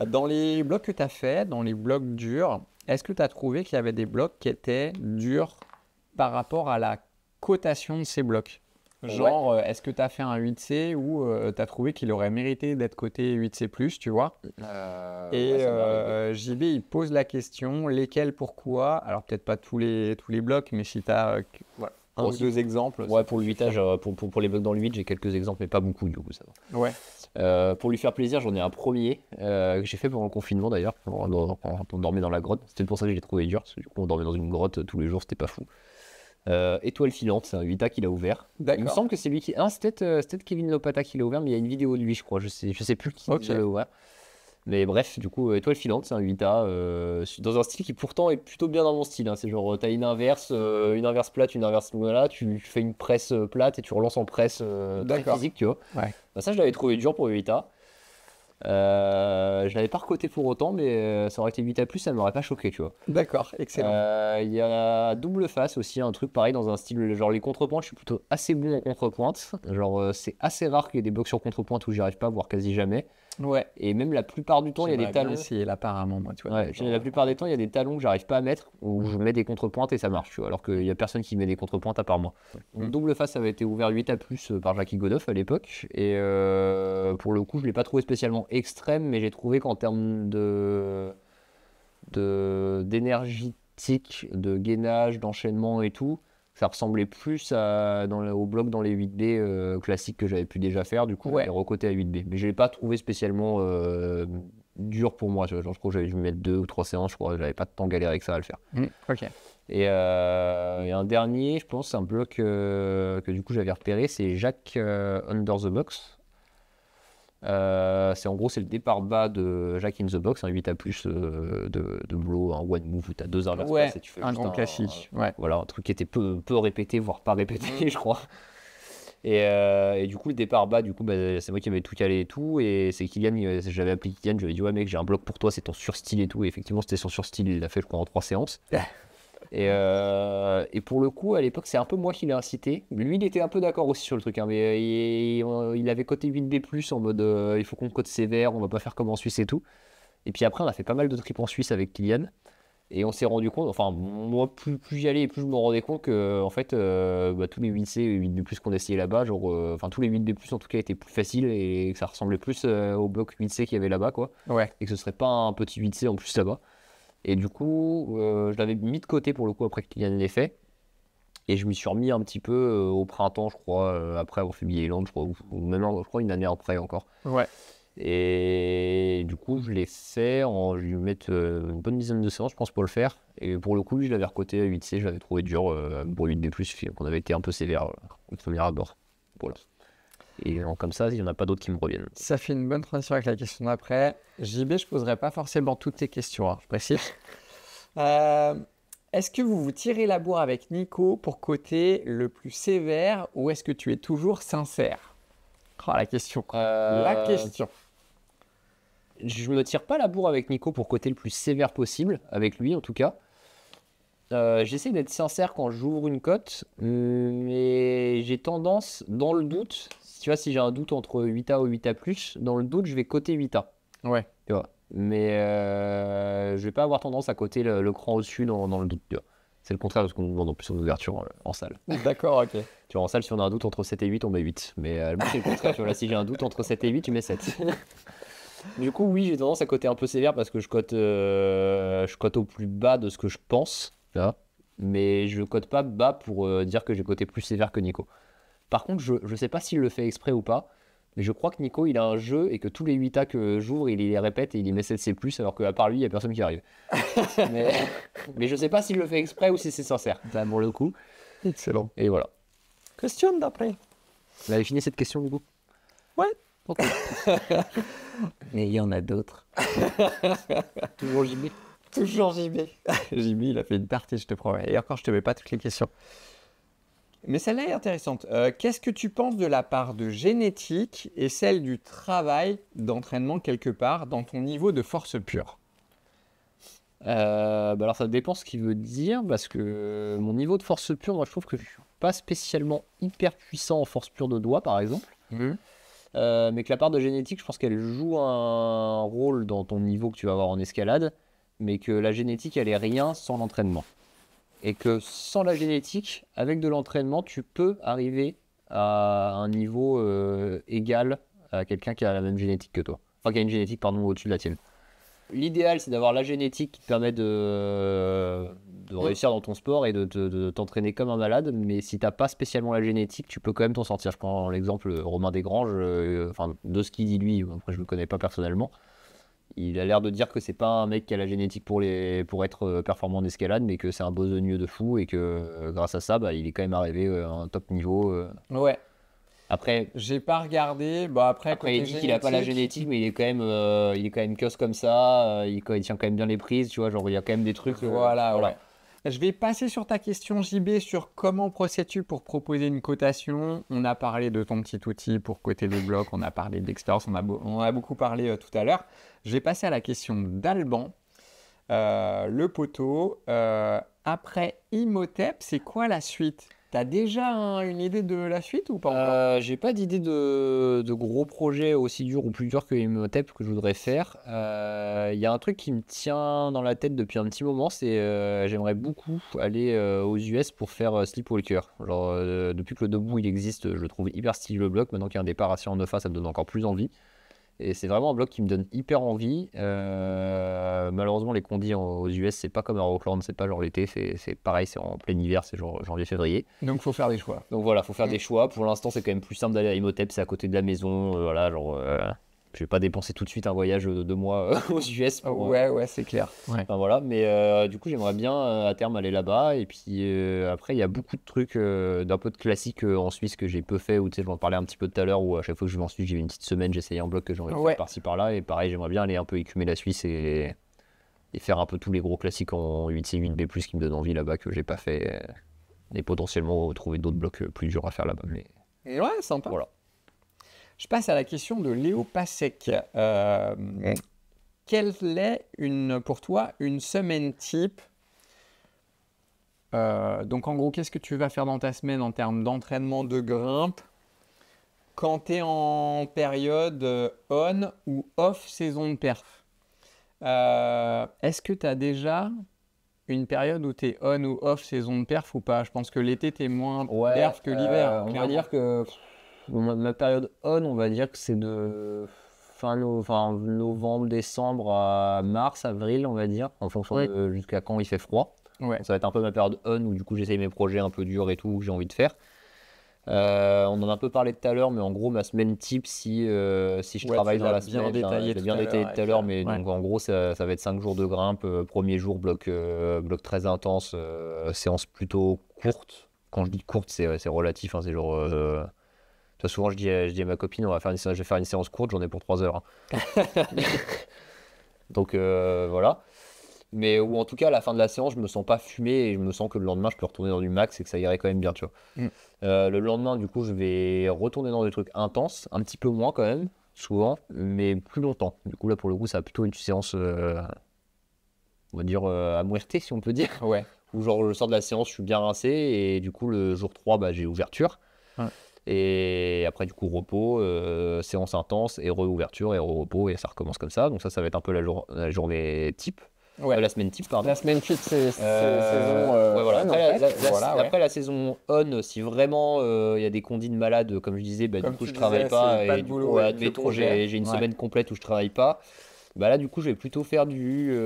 Dans les blocs que tu as fait, dans les blocs durs, est-ce que tu as trouvé qu'il y avait des blocs qui étaient durs par rapport à la cotation de ces blocs? Genre, est-ce que tu as fait un 8C ou tu as trouvé qu'il aurait mérité d'être coté 8C+, tu vois? JB, il pose la question, lesquels, pourquoi? Alors, peut-être pas tous les blocs, mais si tu as un ou deux exemples. Ouais, pour le 8A, pour les blocs dans le 8, j'ai quelques exemples, mais pas beaucoup, du coup, ça va. Ouais. Pour lui faire plaisir, j'en ai un premier que j'ai fait pendant le confinement d'ailleurs, quand on dormait dans la grotte. C'était pour ça que je l'ai trouvé dur, parce que du coup, on dormait dans une grotte tous les jours, c'était pas fou. Étoile filante, c'est un 8A qu'il a ouvert. Il me semble que c'est lui qui. Ah, c'est peut-être Kevin Lopata qui l'a ouvert, mais il y a une vidéo de lui, je crois. Je sais plus qui l'a ouvert. Mais bref, du coup, étoile filante, c'est un 8A dans un style qui pourtant est plutôt bien dans mon style. Hein. C'est genre, t'as une inverse plate, une inverse là, tu fais une presse plate et tu relances en presse très physique, tu vois. Ouais. Ça, je l'avais trouvé dur pour le 8A. Je l'avais pas recoté pour autant, mais ça aurait été 8 à plus, ça m'aurait pas choqué, tu vois. D'accord, excellent. Il y a double face aussi, un truc pareil dans un style, genre les contrepointes, je suis plutôt assez bon en contrepointe. Genre, c'est assez rare qu'il y ait des blocs sur contrepointe où j'y arrive pas, voire quasi jamais. Ouais. Et même la plupart du temps, il y a des J'aimerais bien talons. essayer là, apparemment, moi, tu vois. Ouais, la plupart des temps, il y a des talons que j'arrive pas à mettre, où je mets des contrepointes et ça marche, tu vois, alors qu'il y a personne qui met des contrepointes à part moi. Donc, double face avait été ouvert 8 à plus par Jackie Godoff à l'époque, et pour le coup, je l'ai pas trouvé spécialement extrême, mais j'ai trouvé qu'en termes d'énergétique, de gainage, d'enchaînement et tout, ça ressemblait plus au bloc dans les 8B classiques que j'avais pu déjà faire, du coup, je l'ai recoté à 8B. Mais je l'ai pas trouvé spécialement dur pour moi, tu vois. Genre, je crois que j'avais dû me mettre 2 ou 3 séances, je crois que j'avais pas tant galéré avec ça à le faire. Ok. Et un dernier, je pense, c'est un bloc que du coup j'avais repéré, c'est Jack Under the Box. C'est en gros, c'est le départ bas de Jack in the Box, un 8 à plus de blow, un one move où tu as 2 inverses Ouais, et tu fais un juste grand classique. Ouais. Voilà, un truc qui était peu répété, voire pas répété, je crois. Et du coup, le départ bas, du coup, bah, c'est moi qui avais tout calé et tout. Et c'est Kylian, j'avais appelé Kylian, je lui ai dit, ouais, mec, j'ai un bloc pour toi, c'est ton surstyle et tout. Et effectivement, c'était son surstyle, il l'a fait, je crois, en 3 séances. Et pour le coup, à l'époque, c'est un peu moi qui l'ai incité. Lui, il était un peu d'accord aussi sur le truc, hein, mais il avait coté 8B+, en mode il faut qu'on cote sévère, on va pas faire comme en Suisse et tout. Et puis après, on a fait pas mal de trips en Suisse avec Kylian. Et on s'est rendu compte, enfin, moi, plus j'y allais, plus je me rendais compte que, en fait, tous les 8C et 8B+, qu'on essayait là-bas, genre, enfin, tous les 8B+, en tout cas, étaient plus faciles et que ça ressemblait plus au bloc 8C qu'il y avait là-bas, quoi. Ouais. Et que ce serait pas un petit 8C en plus là-bas. Et du coup, je l'avais mis de côté pour le coup après que Kylian l'ait fait. Et je m'y suis remis un petit peu au printemps, je crois, après avoir fait Billet-Land, je crois, ou même, je crois, une année après encore. Ouais. Et du coup, je l'ai fait, je vais lui mettre une bonne dizaine de séances, je pense, pour le faire. Et pour le coup, lui, je l'avais recoté à 8C, je l'avais trouvé dur pour 8D+, qu'on avait été un peu sévère au premier abord. Voilà. Et comme ça, il n'y en a pas d'autres qui me reviennent. Ça fait une bonne transition avec la question d'après. JB, je ne poserai pas forcément toutes tes questions, hein, je précise. Est-ce que vous vous tirez la bourre avec Nico pour côté le plus sévère ou est-ce que tu es toujours sincère? Oh, la question. La question. Je me tire pas la bourre avec Nico pour côté le plus sévère possible, avec lui en tout cas. J'essaie d'être sincère quand j'ouvre une cote, mais j'ai tendance, dans le doute, tu vois, si j'ai un doute entre 8A ou 8A+, dans le doute, je vais coter 8A. Ouais. Tu vois. Mais je vais pas avoir tendance à coter le cran au-dessus dans le doute. Tu vois. C'est le contraire de ce qu'on nous demande en plus en ouverture en salle. D'accord, ok. Tu vois, en salle, si on a un doute entre 7 et 8, on met 8. Mais c'est le contraire. Tu vois, là, si j'ai un doute entre 7 et 8, tu mets 7. Du coup, oui, j'ai tendance à coter un peu sévère parce que je cote au plus bas de ce que je pense. Tu vois. Mais je cote pas bas pour dire que j'ai coté plus sévère que Nico. Par contre, je sais pas s'il le fait exprès ou pas. Mais je crois que Nico, il a un jeu et que tous les 8A que j'ouvre, il les répète et il y met 7C+, alors qu'à part lui, il n'y a personne qui arrive. mais je sais pas s'il le fait exprès ou si c'est sincère, ça, pour le coup. Excellent. Et voilà. Question d'après. Vous avez fini cette question, du coup? Ouais. Ok. Mais il y en a d'autres. Toujours JB. Toujours JB. JB, il a fait une partie, je te promets. Et encore, je te mets pas toutes les questions. Mais celle-là est intéressante. Qu'est-ce que tu penses de la part de génétique et celle du travail d'entraînement quelque part dans ton niveau de force pure? Alors ça dépend ce qu'il veut dire, parce que mon niveau de force pure, moi je trouve que je suis pas spécialement hyper puissant en force pure de doigt, par exemple. Mais que la part de génétique, je pense qu'elle joue un rôle dans ton niveau que tu vas avoir en escalade, mais que la génétique, elle est rien sans l'entraînement. Et que sans la génétique, avec de l'entraînement, tu peux arriver à un niveau égal à quelqu'un qui a la même génétique que toi. Enfin, qui a une génétique, pardon, au-dessus de la tienne. L'idéal, c'est d'avoir la génétique qui te permet de réussir dans ton sport et de t'entraîner comme un malade. Mais si t'as pas spécialement la génétique, tu peux quand même t'en sortir. Je prends l'exemple Romain Desgranges, de ce qu'il dit lui, après je le connais pas personnellement. Il a l'air de dire que c'est pas un mec qui a la génétique pour être performant en escalade, mais que c'est un besogneux de fou et que grâce à ça, il est quand même arrivé à un top niveau. Ouais. Après, j'ai pas regardé. Bah après il dit qu'il a pas la génétique, mais il est quand même queuse comme ça. Il tient quand même bien les prises, tu vois. Genre, il y a quand même des trucs. Voilà. Je vais passer sur ta question JB sur comment procèdes-tu pour proposer une cotation. On a parlé de ton petit outil pour coter le bloc, on a parlé d'Extors, on a beaucoup parlé tout à l'heure. Je vais passer à la question d'Alban. Le poteau, après Imhotep, c'est quoi la suite? T'as déjà une idée de la suite ou pas encore? J'ai pas d'idée de gros projets aussi durs ou plus durs que Imhotep que je voudrais faire. Il y a un truc qui me tient dans la tête depuis un petit moment, c'est j'aimerais beaucoup aller aux US pour faire Sleepwalker. Genre, depuis que le debout il existe, je le trouve hyper stylé le bloc. Maintenant qu'il y a un départ assis en 9A, ça me donne encore plus envie. Et c'est vraiment un bloc qui me donne hyper envie. Malheureusement, les condis aux US, c'est pas comme à Rockland, c'est pas genre l'été, c'est pareil, c'est en plein hiver, c'est genre janvier-février. Donc, faut faire des choix. Donc voilà, faut faire des choix. Pour l'instant, c'est quand même plus simple d'aller à Imhotep, c'est à côté de la maison. Voilà, genre, je vais pas dépenser tout de suite un voyage de 2 mois aux US. Ouais, c'est clair. Ouais. Enfin, voilà, mais du coup, j'aimerais bien à terme aller là-bas. Et puis après, il y a beaucoup de trucs d'un peu de classique en Suisse que j'ai peu fait. Ou tu sais, je vais en parler un petit peu tout à l'heure. Où à chaque fois que je vais en Suisse, j'ai une petite semaine, j'essaye un bloc que j'ai envie de faire par-ci par-là. Et pareil, j'aimerais bien aller un peu écumer la Suisse et faire un peu tous les gros classiques en 8C, 8B+, qui me donnent envie là-bas que j'ai pas fait. Et potentiellement trouver d'autres blocs plus durs à faire là-bas. Mais... Et ouais, sympa. Voilà. Je passe à la question de Léo Pasek. Quelle est pour toi une semaine type? Donc en gros, qu'est-ce que tu vas faire dans ta semaine en termes d'entraînement de grimpe quand tu es en période on ou off saison de perf? Est-ce que tu as déjà une période où tu es on ou off saison de perf ou pas? Je pense que l'été, tu es moins perf que l'hiver. On va dire que ma période on va dire que c'est de fin novembre, décembre à mars, avril, on va dire, en fonction de jusqu'à quand il fait froid. Ouais. Ça va être un peu ma période où du coup j'essaye mes projets un peu durs et tout que j'ai envie de faire. On en a un peu parlé tout à l'heure, mais en gros ma semaine type si je travaille dans la semaine, je l'ai bien détaillé tout à l'heure, mais donc en gros ça va être 5 jours de grimpe, premier jour bloc très intense, séance plutôt courte. Quand je dis courte, c'est relatif, hein, c'est genre souvent je dis à ma copine je vais faire une séance courte, j'en ai pour 3 heures. Hein. Donc voilà. Mais ou en tout cas à la fin de la séance je me sens pas fumé et je me sens que le lendemain je peux retourner dans du max et que ça irait quand même bien, tu vois. Le lendemain du coup je vais retourner dans des trucs intenses, un petit peu moins quand même, souvent, mais plus longtemps. Du coup là pour le coup ça va plutôt une séance on va dire à muerte si on peut dire. Ouais. Où genre je sors de la séance, je suis bien rincé et du coup le jour 3 j'ai ouverture. Ouais. Et après du coup repos, séance intense et re-ouverture et repos et ça recommence comme ça. Donc ça va être un peu la journée type. Ouais. La semaine type, pardon. La semaine type, c'est saison. Ouais, voilà. Après la saison on, si vraiment il y a des condis de malade, comme je disais, du coup je travaille pas. Et du coup, admettons, j'ai une semaine complète où je travaille pas. Là, du coup, je vais plutôt faire du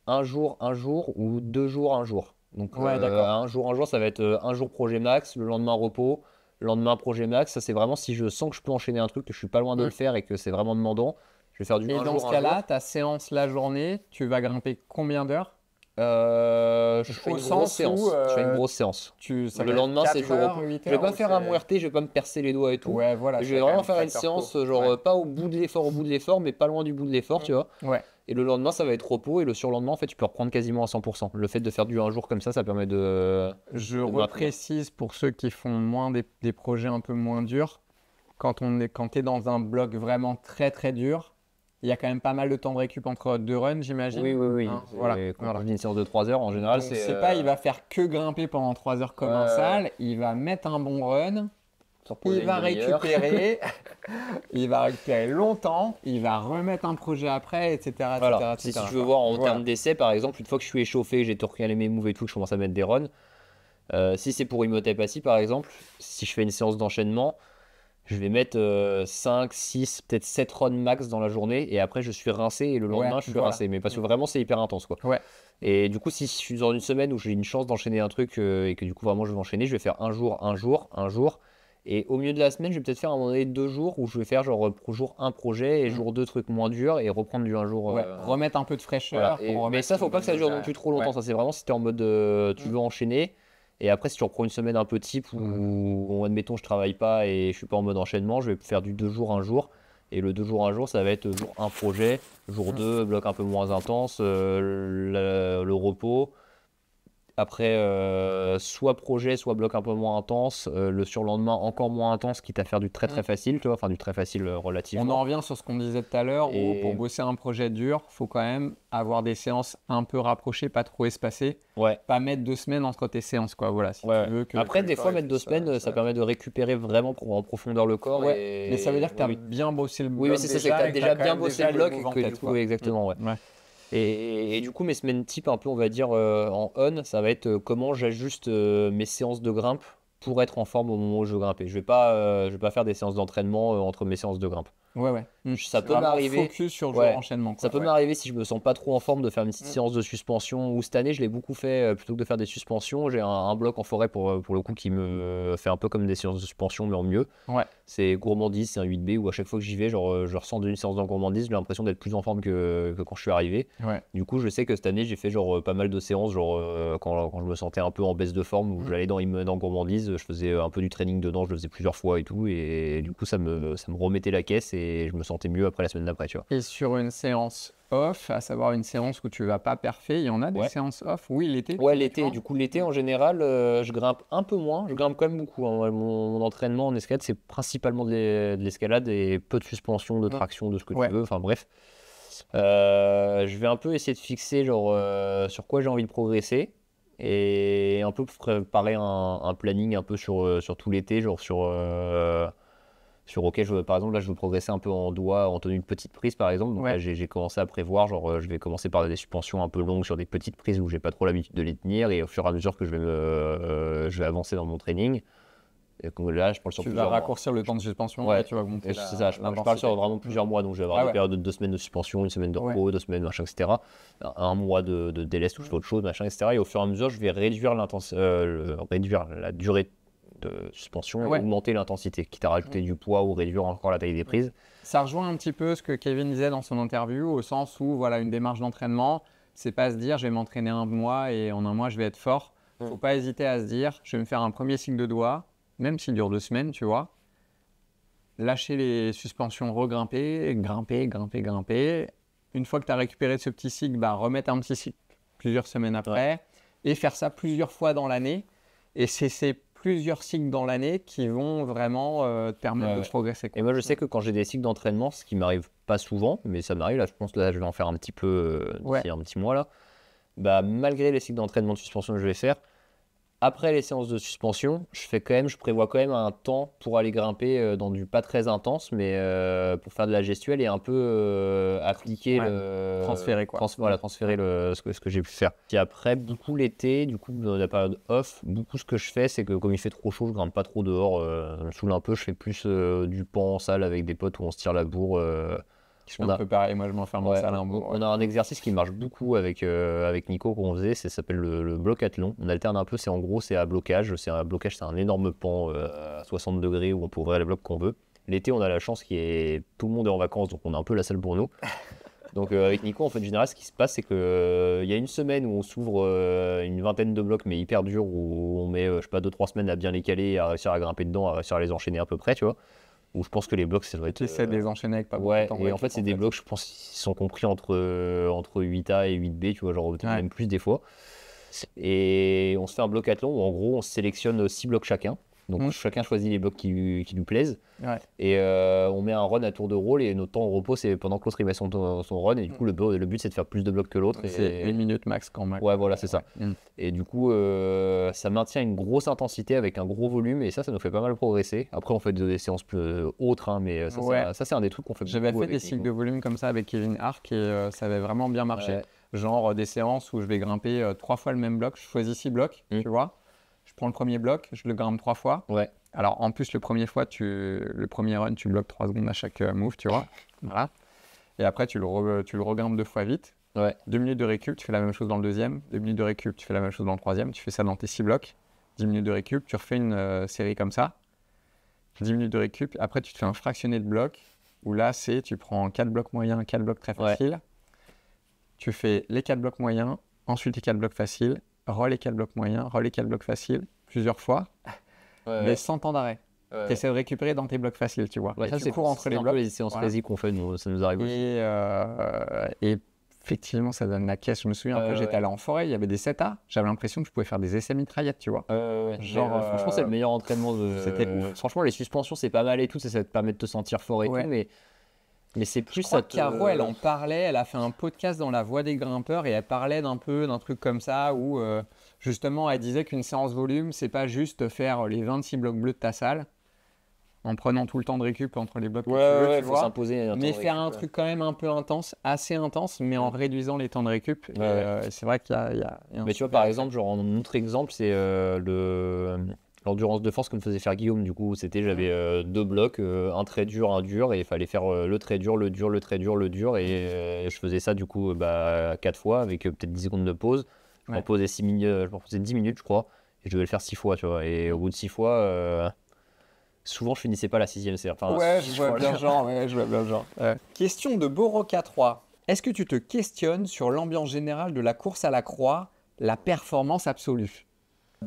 un jour ou 2 jours, un jour. Donc, un jour, ça va être un jour projet max, le lendemain repos, le lendemain projet max. Ça, c'est vraiment si je sens que je peux enchaîner un truc, que je suis pas loin de le faire et que c'est vraiment demandant. Je vais faire du et un dans jour, ce cas-là, ta séance la journée, tu vas grimper combien d'heures? Je fais une grosse séance. Je fais une grosse séance. Le lendemain, c'est jour repos. Je vais pas faire un muerte, je vais pas me percer les doigts et tout. Ouais, voilà, je vais vraiment faire une séance, genre pas au bout de l'effort, mais pas loin du bout de l'effort, tu vois. Ouais. Et le lendemain, ça va être repos. Et le surlendemain, en fait, tu peux reprendre quasiment à 100%. Le fait de faire du un jour comme ça permet de. Je reprécise pour ceux qui font moins des projets un peu moins durs. Quand tu es dans un bloc vraiment très très dur, il y a quand même pas mal de temps de récup entre 2 runs, j'imagine. Oui. Hein, voilà. Quand je dis une séance de 3 heures, en général, donc, c'est pas il va faire que grimper pendant 3 heures comme un sale. Il va mettre un bon run. Il va récupérer. Il va récupérer longtemps. Il va remettre un projet après, etc. Voilà. Si je veux voir en termes d'essai, par exemple, une fois que je suis échauffé, j'ai tout recalé mes moves et tout, que je commence à mettre des runs. Si c'est pour Imhotep assis, par exemple, si je fais une séance d'enchaînement, je vais mettre 5, 6, peut-être 7 runs max dans la journée et après je suis rincé et le lendemain je suis rincé. Mais parce que vraiment c'est hyper intense quoi. Ouais. Et du coup si je suis dans une semaine où j'ai une chance d'enchaîner un truc et que du coup vraiment je vais enchaîner, je vais faire un jour. Et au milieu de la semaine je vais peut-être faire à un moment donné 2 jours où je vais faire genre jour 1 projet et jour 2 trucs moins durs et reprendre du un jour. Remettre un peu de fraîcheur. Voilà. Mais ça faut pas que ça dure non plus trop longtemps. Ça c'est vraiment si t'es en mode tu veux enchaîner. Et après, si tu reprends une semaine un peu type où, admettons, je travaille pas et je suis pas en mode enchaînement, je vais faire du 2 jours, un jour. Et le 2 jours 1 jour, ça va être jour 1 projet, jour 2 bloc un peu moins intense, le repos. Après, soit projet, soit bloc un peu moins intense. Le surlendemain, encore moins intense, quitte à faire du très très facile, tu vois, enfin du très facile relativement. On en revient sur ce qu'on disait tout à l'heure, où Et- pour bosser un projet dur, il faut quand même avoir des séances un peu rapprochées, pas trop espacées. Ouais. Pas mettre 2 semaines entre tes séances, quoi. Voilà, si Ouais. tu veux que Après, le des corps, fois, il mettre 2 puisse, semaines, ça permet de récupérer vraiment en profondeur le corps. Ouais, mais ça veut dire que tu as Oui, bien bossé le oui, bloc c'est ça, c'est que tu as et que déjà quand bien même bossé déjà le les bloc moves et en que tête, du coup, quoi. oui, exactement, ouais. Ouais. Et du coup, mes semaines type, un peu, on va dire, en on, ça va être comment j'ajuste mes séances de grimpe pour être en forme au moment où je veux grimper. Je vais pas faire des séances d'entraînement entre mes séances de grimpe. Ouais. Ça C'est peut vraiment m'arriver. focus sur le jour Ouais. enchaînement, Ça quoi. peut Ouais. m'arriver si je me sens pas trop en forme de faire une petite Mm. séance de suspension. Ou cette année, je l'ai beaucoup fait plutôt que de faire des suspensions. J'ai un bloc en forêt pour le coup qui me fait un peu comme des séances de suspension, mais en mieux. Ouais. C'est gourmandise, c'est un 8B où à chaque fois que j'y vais, genre, je ressens d'une séance de gourmandise, j'ai l'impression d'être plus en forme que quand je suis arrivé. Ouais. Du coup, je sais que cette année, j'ai fait genre pas mal de séances, genre quand je me sentais un peu en baisse de forme, où j'allais dans gourmandise, je faisais un peu du training dedans, je le faisais plusieurs fois et tout, et du coup, ça me remettait la caisse et je me sentais mieux après la semaine d'après, tu vois. Et sur une séance off, à savoir une séance où tu vas pas parfait, il y en a des Ouais. séances off? Oui, l'été. Ouais, tu l'été, vois. du coup, l'été en général, je grimpe un peu moins, je grimpe quand même beaucoup, hein. Mon entraînement en escalade, c'est principalement de l'escalade et peu de suspension, de traction, de ce que Ouais. tu veux, enfin bref. Je vais un peu essayer de fixer genre, sur quoi j'ai envie de progresser et un peu préparer un planning un peu sur tout l'été, genre sur ok, par exemple là je veux progresser un peu en doigt, en tenue de petite prise par exemple, donc Ouais. là j'ai commencé à prévoir, genre je vais commencer par des suspensions un peu longues sur des petites prises où j'ai pas trop l'habitude de les tenir et au fur et à mesure que je vais avancer dans mon training, et donc là je parle sur Tu vas plusieurs mois. raccourcir le temps de suspension Ouais, et tu vas augmenter c'est ça, je parle sur l'intensité. vraiment plusieurs mois, donc je vais avoir Ah des ouais. périodes de 2 semaines de suspension, une semaine de Ouais. repos, 2 semaines, machin, etc. Un mois de délest où je fais autre chose, machin, etc. Et au fur et à mesure, je vais réduire réduire la durée de suspension et Ouais. augmenter l'intensité, quitte à rajouter du poids ou réduire encore la taille des prises. Ça rejoint un petit peu ce que Kevin disait dans son interview, au sens où voilà, une démarche d'entraînement, c'est pas se dire je vais m'entraîner un mois et en un mois je vais être fort. Faut pas hésiter à se dire je vais me faire un premier cycle de doigts, même s'il dure 2 semaines, tu vois. Lâcher les suspensions, regrimper, grimper. Une fois que tu as récupéré ce petit cycle, bah, remettre un petit cycle plusieurs semaines après et faire ça plusieurs fois dans l'année. Et c'est ces plusieurs cycles dans l'année qui vont vraiment te permettre de progresser, quoi. Et moi, je sais que quand j'ai des cycles d'entraînement, ce qui m'arrive pas souvent, mais ça m'arrive, là, je pense que là, je vais en faire un petit peu d'ici un petit mois, là. Bah, malgré les cycles d'entraînement de suspension que je vais faire, après les séances de suspension, je prévois quand même un temps pour aller grimper dans du pas très intense, mais pour faire de la gestuelle et un peu appliquer transférer, quoi. Transférer ce que j'ai pu faire. Puis après, beaucoup l'été, du coup, dans la période off, beaucoup ce que je fais, c'est que comme il fait trop chaud, je grimpe pas trop dehors, ça me saoule un peu, je fais plus du pan en salle avec des potes où on se tire la bourre. Je suis un peu pareil, moi je m'enferme en salle un peu. On a un exercice qui marche beaucoup avec Nico qu'on faisait, ça s'appelle le blocathlon. On alterne un peu, c'est à blocage. C'est un énorme pan à 60 degrés où on peut ouvrir les blocs qu'on veut. L'été, on a la chance tout le monde est en vacances, donc on a un peu la salle pour nous. Donc avec Nico, en fait, en général, ce qui se passe, c'est qu'il y a une semaine où on s'ouvre une vingtaine de blocs, mais hyper durs, où on met, je sais pas, 2-3 semaines à bien les caler, à réussir à grimper dedans, à réussir à les enchaîner à peu près, tu vois. Où je pense que les blocs, ça doit être... Tu essaies de les enchaîner avec pas beaucoup de temps. Et en fait, c'est des blocs, je pense, qui sont compris entre 8A et 8B, tu vois, genre même plus des fois. Et on se fait un blocathlon où, en gros, on sélectionne 6 blocs chacun. Donc, chacun choisit les blocs qui lui plaisent. Ouais. Et on met un run à tour de rôle et notre temps au repos, c'est pendant que l'autre il met son run. Et du coup, le but, c'est de faire plus de blocs que l'autre. C'est 1 minute max quand même. Ouais, voilà, c'est ça. Et du coup, ça maintient une grosse intensité avec un gros volume et ça nous fait pas mal progresser. Après, on fait des séances plus autres, hein, mais ça, c'est un des trucs qu'on fait beaucoup. J'avais fait des cycles de volume comme ça avec Kevin Hart et ça avait vraiment bien marché. Ouais. Genre des séances où je vais grimper 3 fois le même bloc. Je choisis 6 blocs, tu vois. Je prends le premier bloc, je le grimpe 3 fois. Ouais. Alors en plus, le premier run, tu bloques 3 secondes à chaque move, tu vois. Voilà. Et après, tu le regrimpes 2 fois vite. Ouais. 2 minutes de récup, tu fais la même chose dans le deuxième. 2 minutes de récup, tu fais la même chose dans le troisième. Tu fais ça dans tes 6 blocs. 10 minutes de récup, tu refais une série comme ça. 10 minutes de récup. Après, tu te fais un fractionné de blocs où là, tu prends 4 blocs moyens, 4 blocs très faciles. Tu fais les 4 blocs moyens, ensuite les 4 blocs faciles, les 4 blocs moyens, les 4 blocs faciles, plusieurs fois, mais sans temps d'arrêt. tu essaies de récupérer dans tes blocs faciles, tu vois. Ouais, ça, tu c'est cours entre les un blocs. peu les séances classiques qu'on fait, nous, ça nous arrive aussi. Et effectivement, ça donne la caisse. Je me souviens, après, j'étais allé en forêt, il y avait des 7A. J'avais l'impression que je pouvais faire des essais mitraillettes, tu vois. Genre, franchement, c'est le meilleur entraînement. C'était ouf. Franchement, les suspensions, c'est pas mal et tout, ça te permet de te sentir fort et tout, mais c'est plus ça. Caro, elle en parlait, elle a fait un podcast dans La Voix des grimpeurs et elle parlait d'un truc comme ça où justement elle disait qu'une séance volume, c'est pas juste faire les 26 blocs bleus de ta salle en prenant tout le temps de récup entre les blocs que tu veux, tu faut vois, s'imposer. mais faire un truc quand même un peu intense, assez intense, mais en réduisant les temps de récup. C'est vrai qu'il y a mais tu vois, par exemple, genre un autre exemple, c'est l'endurance de force que me faisait faire Guillaume. Du coup, j'avais 2 blocs, un très dur, un dur, et il fallait faire le très dur, le dur, le très dur, le dur, et je faisais ça du coup 4 fois avec peut-être 10 secondes de pause. Je m'en posais 10 minutes, je crois, et je devais le faire 6 fois, tu vois. Et au bout de 6 fois, souvent je finissais pas la 6e séance. Je vois bien le genre. Question de Boroka 3. Est-ce que tu te questionnes sur l'ambiance générale de la course à la croix, la performance absolue?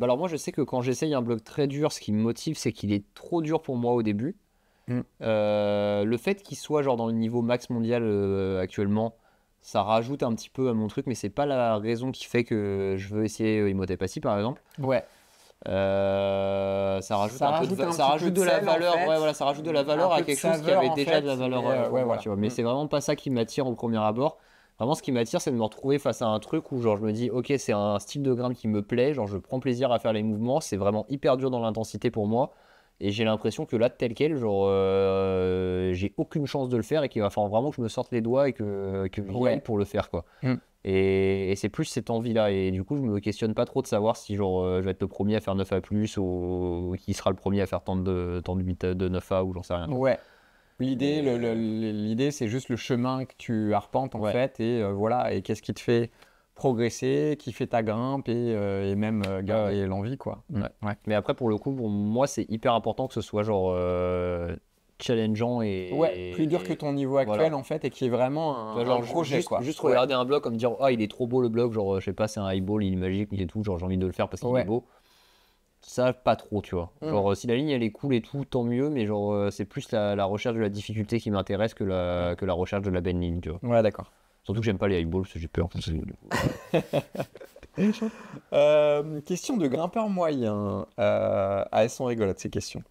Alors moi je sais que quand j'essaye un bloc très dur, ce qui me motive c'est qu'il est trop dur pour moi au début. Le fait qu'il soit genre dans le niveau max mondial actuellement, ça rajoute un petit peu à mon truc, mais c'est pas la raison qui fait que je veux essayer Imhotep Passi par exemple. Ça rajoute de la valeur, ça rajoute de la valeur à quelque chose qui avait déjà de la valeur. Tu vois. Mais c'est vraiment pas ça qui m'attire au premier abord. Vraiment, ce qui m'attire, c'est de me retrouver face à un truc où genre je me dis, ok, c'est un style de grimpe qui me plaît, genre je prends plaisir à faire les mouvements, c'est vraiment hyper dur dans l'intensité pour moi, et j'ai l'impression que là, tel quel, genre j'ai aucune chance de le faire et qu'il va falloir vraiment que je me sorte les doigts et que j'y aille pour le faire, quoi. Et c'est plus cette envie-là, et du coup, je me questionne pas trop de savoir si genre je vais être le premier à faire 9A+, ou qui sera le premier à faire tant de 8 de 9A, ou j'en sais rien. L'idée, c'est juste le chemin que tu arpentes en fait, et voilà, et qu'est-ce qui te fait progresser, qui fait ta grimpe et même garder l'envie, quoi. Mais après, pour le coup, pour moi, c'est hyper important que ce soit genre challengeant et plus dur que ton niveau actuel en fait, et qui est vraiment un projet, juste, quoi. Juste regarder un bloc comme dire il est trop beau le bloc, genre je sais pas, c'est un highball, il est magique, il est tout, genre j'ai envie de le faire parce qu'il est beau. Ça, pas trop, tu vois. Genre, si la ligne elle est cool et tout, tant mieux, mais genre, c'est plus la recherche de la difficulté qui m'intéresse que la recherche de la belle ligne, tu vois. Ouais, d'accord. Surtout que j'aime pas les highballs parce que j'ai peur. Question de grimpeur moyen. Elles sont rigolotes ces questions.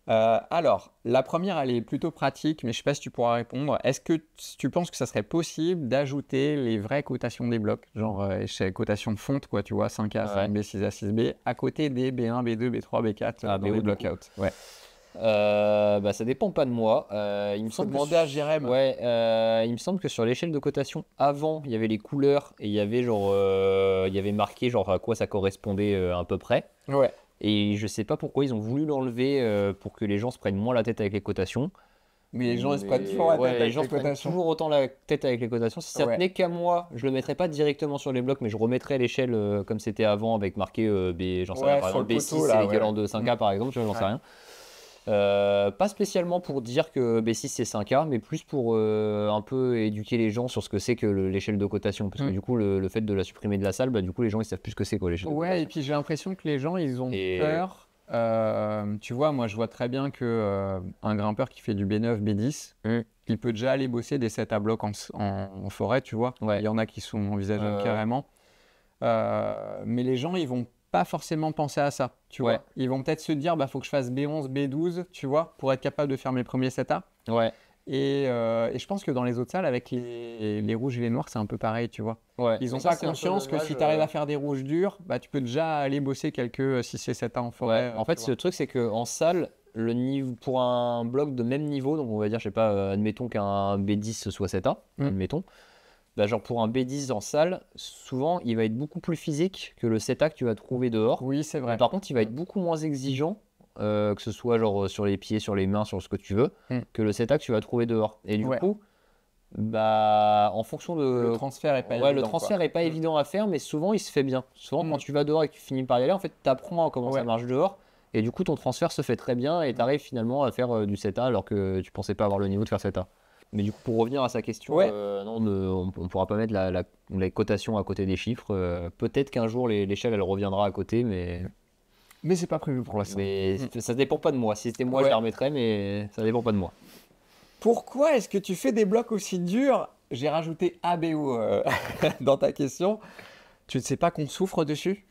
Alors, la première, elle est plutôt pratique, mais je ne sais pas si tu pourras répondre. Est-ce que tu penses que ça serait possible d'ajouter les vraies cotations des blocs, genre cotation de fonte, quoi, tu vois, 5A, 5B, 6A, 6B, à côté des B1, B2, B3, B4 dans les blockouts? Ça dépend pas de moi. Il me semble demander à Jérém. Il me semble que sur l'échelle de cotation, avant, il y avait les couleurs et il y avait il y avait marqué genre à quoi ça correspondait à peu près. Et je sais pas pourquoi ils ont voulu l'enlever pour que les gens se prennent moins la tête avec les cotations. Mais les gens ils se prennent toujours la tête avec les gens les se prennent cotations. toujours autant la tête avec les cotations. Si ça tenait qu'à moi, je le mettrais pas directement sur les blocs, mais je remettrais l'échelle comme c'était avant avec marqué j'en sais rien, par exemple B6 c'est l'équivalent de 5A par exemple, j'en sais rien. Pas spécialement pour dire que B6 c'est 5A, mais plus pour un peu éduquer les gens sur ce que c'est que l'échelle de cotation. Parce que du coup, le fait de la supprimer de la salle, du coup, les gens ils savent plus ce que c'est quoi l'échelle de cotation. Et puis j'ai l'impression que les gens ils ont peur. Tu vois, moi je vois très bien que un grimpeur qui fait du B9, B10, il peut déjà aller bosser des sets à bloc en forêt, tu vois. Il y en a qui sont envisageables carrément. Mais les gens ils vont pas forcément penser à ça, tu vois. Ils vont peut-être se dire, faut que je fasse B11, B12, tu vois, pour être capable de faire mes premiers 7A. Et je pense que dans les autres salles, avec les rouges et les noirs, c'est un peu pareil, tu vois. Ils n'ont pas conscience que si tu arrives à faire des rouges durs, tu peux déjà aller bosser quelques 6 et 7A en forêt. En fait, le truc, c'est qu'en salle, le niveau, pour un bloc de même niveau, donc on va dire, je sais pas, admettons qu'un B10 soit 7A, admettons. Genre pour un B10 en salle, souvent il va être beaucoup plus physique que le 7A que tu vas trouver dehors. Oui, c'est vrai. Mais par contre, il va être beaucoup moins exigeant, que ce soit genre sur les pieds, sur les mains, sur ce que tu veux, que le 7A que tu vas trouver dehors. Et du coup, en fonction de. Le transfert est pas évident. Le transfert est pas évident à faire, mais souvent il se fait bien. Souvent, quand tu vas dehors et que tu finis par y aller, en fait, tu apprends comment ça marche dehors. Et du coup, ton transfert se fait très bien et tu arrives finalement à faire du 7A alors que tu pensais pas avoir le niveau de faire 7A. Mais du coup, pour revenir à sa question, non, on ne pourra pas mettre les cotations à côté des chiffres. Peut-être qu'un jour, l'échelle, elle reviendra à côté, mais Mais c'est pas prévu pour l'instant. Mais ça dépend pas de moi. Si c'était moi, je la remettrais, mais ça dépend pas de moi. Pourquoi est-ce que tu fais des blocs aussi durs? J'ai rajouté ABO dans ta question. Tu ne sais pas qu'on souffre dessus?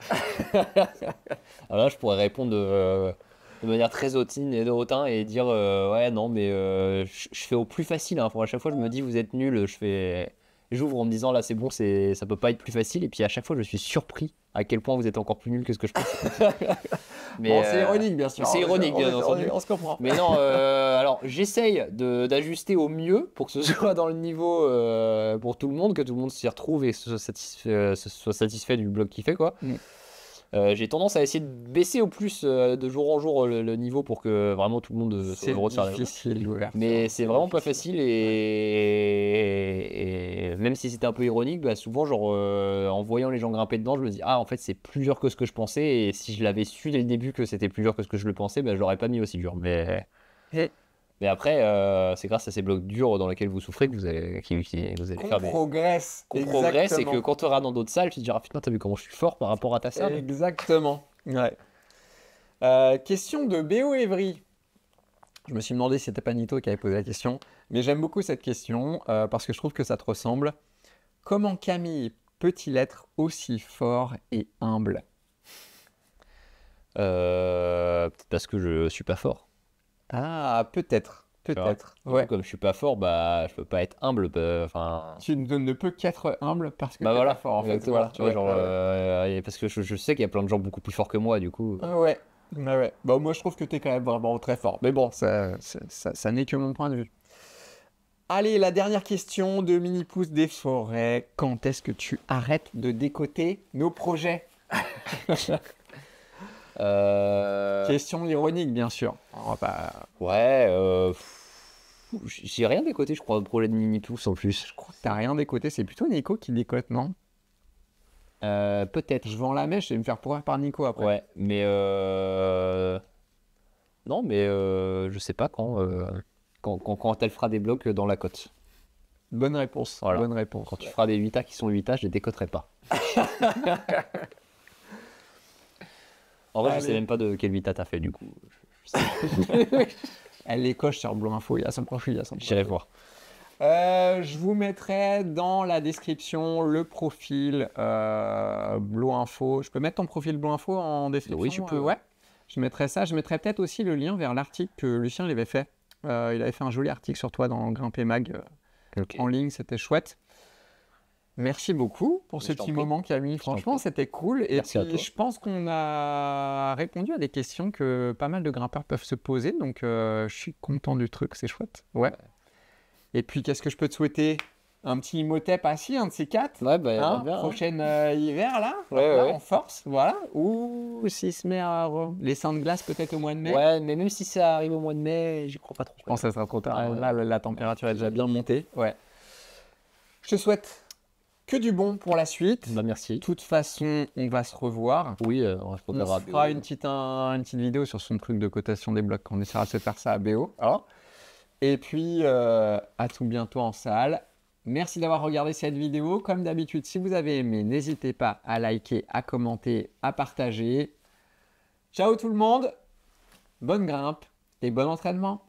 Alors là, je pourrais répondre de manière très hautaine et de hautain et dire ouais, non, mais je fais au plus facile. Hein. À chaque fois, je me dis, vous êtes nuls. J'ouvre en me disant, là, c'est bon, ça peut pas être plus facile. Et puis à chaque fois, je suis surpris à quel point vous êtes encore plus nuls que ce que je pense. Mais bon, c'est ironique, bien sûr. C'est ironique, bien entendu. On se comprend. Mais non, alors j'essaye d'ajuster au mieux pour que ce soit dans le niveau pour tout le monde, que tout le monde s'y retrouve et soit satisfait du bloc qu'il fait, quoi. J'ai tendance à essayer de baisser au plus de jour en jour le niveau pour que vraiment tout le monde soit heureux de faire les choses. C'est difficile, mais c'est vraiment pas facile et même si c'était un peu ironique, bah souvent genre en voyant les gens grimper dedans, je me dis ah en fait c'est plus dur que ce que je pensais et si je l'avais su dès le début que c'était plus dur que ce que je le pensais, bah je l'aurais pas mis aussi dur. Mais après, c'est grâce à ces blocs durs dans lesquels vous souffrez que vous allez faire des... progresse. Qu'on progresse et que quand tu auras dans d'autres salles, tu te diras putain, t'as vu comment je suis fort par rapport à ta salle. Exactement. Ouais. Question de BO Evry. Je me suis demandé si c'était pas Nito qui avait posé la question, mais j'aime beaucoup cette question parce que je trouve que ça te ressemble. Comment Camille peut-il être aussi fort et humble? Peut-être parce que je suis pas fort. Ah, peut-être. Ouais. Comme je suis pas fort, bah je peux pas être humble. Tu ne peux qu'être humble parce que bah tu voilà, es pas fort en fait. Voilà, tu vois, genre, parce que je sais qu'il y a plein de gens beaucoup plus forts que moi, du coup. Ouais. Bah, moi je trouve que tu es quand même vraiment très fort. Mais bon, ça n'est que mon point de vue. Allez, la dernière question de Mini Pouce des Forêts. Quand est-ce que tu arrêtes de décoter nos projets? Question ironique, bien sûr. Ouais, j'ai rien décoté, je crois, au projet de Mini Pouce en plus. Je crois que t'as rien décoté, c'est plutôt Nico qui décote, non? Peut-être. Je vends la mèche et me faire pourrir par Nico après. Ouais, mais non, mais je sais pas quand elle fera des blocs dans la côte. Bonne réponse. Voilà. Bonne réponse. Quand tu feras des 8A qui sont 8A, je les décoterai pas. En vrai, je sais même pas de quel 8A t'as fait du coup. Elle les coche sur Blue Info, il y a son profil. J'irai voir. Je vous mettrai dans la description le profil Blue Info. Je peux mettre ton profil Blue Info en description? Oui, tu peux. Ouais. Je mettrai ça. Je mettrai peut-être aussi le lien vers l'article que Lucien il avait fait. Il avait fait un joli article sur toi dans Grimper Mag en ligne. C'était chouette. Merci beaucoup pour ce petit moment, Camille. Franchement, c'était cool. Et puis, je pense qu'on a répondu à des questions que pas mal de grimpeurs peuvent se poser. Donc, je suis content du truc. C'est chouette. Ouais. Et puis, qu'est-ce que je peux te souhaiter? Un petit Imhotep assis, un de ces quatre. Ouais, bah, bien. Prochain hiver, là. Ouais. En force. Voilà. Ou s'il se met à... Les seins de glace, peut-être au mois de mai. Ouais, mais même si ça arrive au mois de mai, j'y crois pas trop. Je pense que ça sera trop tard. Là, la température est déjà bien montée. Ouais. Je te souhaite que du bon pour la suite. Bah, merci. De toute façon, on va se revoir. Oui, on fera une petite vidéo sur son truc de cotation des blocs. On essaiera de se faire ça à BO. Alors. Et puis, à tout bientôt en salle. Merci d'avoir regardé cette vidéo. Comme d'habitude, si vous avez aimé, n'hésitez pas à liker, à commenter, à partager. Ciao tout le monde. Bonne grimpe et bon entraînement.